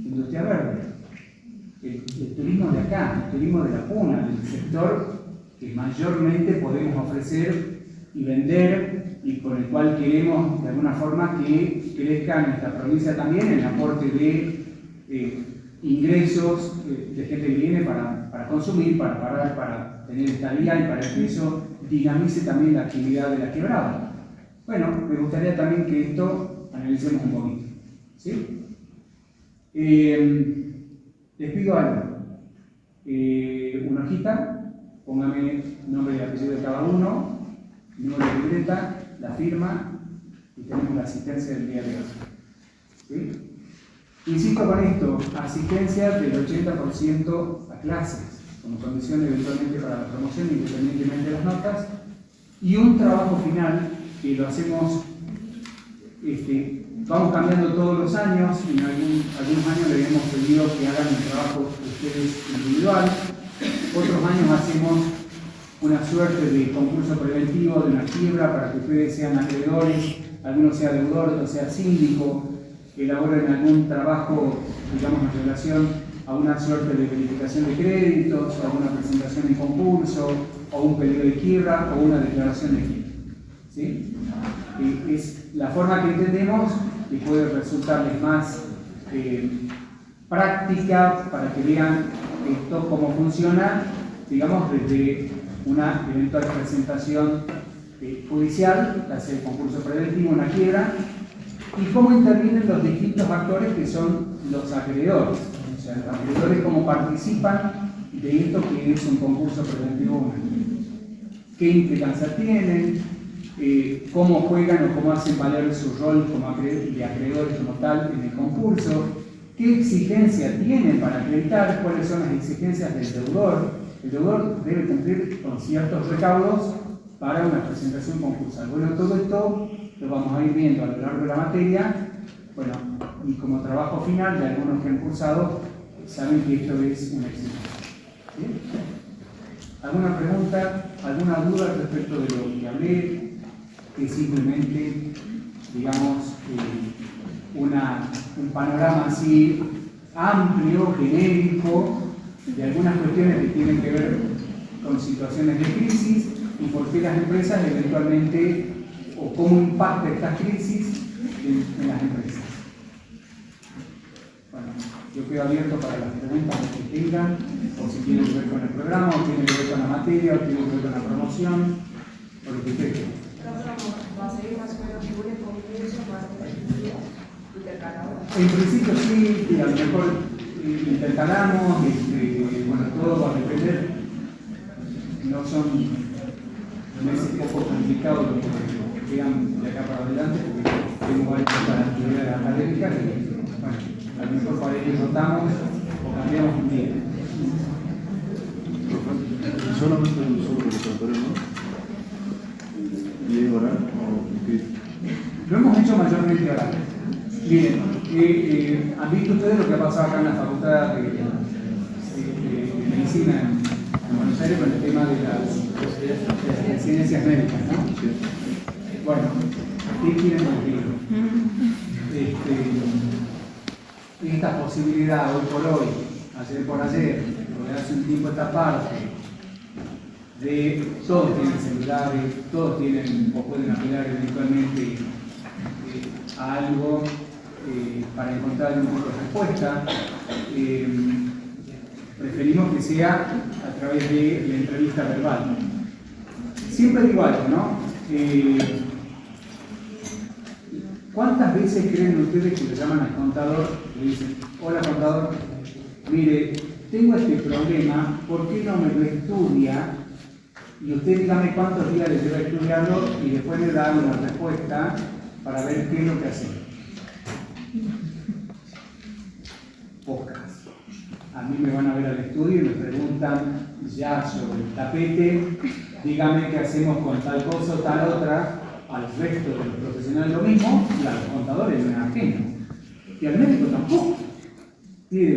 Industria verde. El turismo de acá, el turismo de la puna, del sector que mayormente podemos ofrecer y vender y con el cual queremos de alguna forma que crezca nuestra provincia también en aporte de ingresos de gente que viene para consumir, para parar, para tener estabilidad y para que eso dinamice también la actividad de la quebrada. Bueno, me gustaría también que esto analicemos un poquito. ¿Sí? Les pido algo. Una hojita, póngame nombre y apellido de cada uno, número de libreta, la firma y tenemos la asistencia del día de hoy. ¿Sí? Insisto con esto, asistencia del 80% a clases, como condición eventualmente para la promoción independientemente de las notas, y un trabajo final que lo hacemos, vamos cambiando todos los años, y en algunos años les hemos pedido que hagan el trabajo ustedes individual, otros años hacemos una suerte de concurso preventivo de una quiebra para que ustedes sean acreedores, alguno sea deudor, otro sea síndico, que elaboren algún trabajo, digamos, en relación a una suerte de verificación de créditos, o alguna presentación en concurso, o un pedido de quiebra, o una declaración de quiebra. ¿Sí? Es la forma que entendemos y puede resultarles más práctica para que vean esto cómo funciona, digamos, desde una eventual presentación judicial, hacer el concurso preventivo, una quiebra, y cómo intervienen los distintos actores que son los acreedores. O sea, los acreedores cómo participan de esto que es un concurso preventivo, una quiebra. ¿Qué implicancia tienen? Cómo juegan o cómo hacen valer su rol como de acreedores como tal en el concurso, qué exigencia tienen para acreditar, cuáles son las exigencias del deudor. El deudor debe cumplir con ciertos recaudos para una presentación concursal. Bueno, todo esto lo vamos a ir viendo a lo largo de la materia, bueno, y como trabajo final de algunos que han cursado, saben que esto es una exigencia. ¿Sí? ¿Alguna pregunta, alguna duda respecto de lo que hablé? Es simplemente, digamos, un panorama así amplio, genérico, de algunas cuestiones que tienen que ver con situaciones de crisis y por qué las empresas eventualmente, o cómo impacta estas crisis en las empresas. Bueno, yo quedo abierto para las preguntas que tengan, o si tienen que ver con el programa, o tienen que ver con la materia, o tienen que ver con la promoción, o lo que ustedes quieran. ¿Va a seguir más o menos un concurso más intercalado? En principio sí, y a lo mejor intercalamos, bueno, todo va a depender. No son meses poco complicados los que quedan de acá para adelante, porque tengo varias actividades académicas y, bueno, a lo mejor para ello rotamos o cambiamos un día. Solamente un solo recordatorio, ¿no? ¿Y orar o qué? Lo hemos hecho mayormente oral. Miren, ¿han visto ustedes lo que ha pasado acá en la Facultad de Medicina en Buenos Aires con el tema de las ciencias médicas, ¿no? Sí. Bueno, ¿qué quieren decir? Esta posibilidad hoy por hoy, ayer por ayer, o de hace un tiempo esta parte, de todos tienen celulares, todos tienen o pueden apelar eventualmente a algo para encontrar un poco de respuesta. Preferimos que sea a través de la entrevista verbal. Siempre digo algo, ¿no? ¿Cuántas veces creen ustedes que le llaman al contador y le dicen, hola contador, mire, tengo este problema, ¿por qué no me lo estudia? Y usted dígame cuántos días le lleva estudiarlo y después le da una respuesta para ver qué es lo que hace. Pocas. a mí me van a ver al estudio y me preguntan ya sobre el tapete, dígame qué hacemos con tal cosa o tal otra, al resto de los profesionales lo mismo, y a los contadores no es ajeno. Y al médico tampoco. Mire,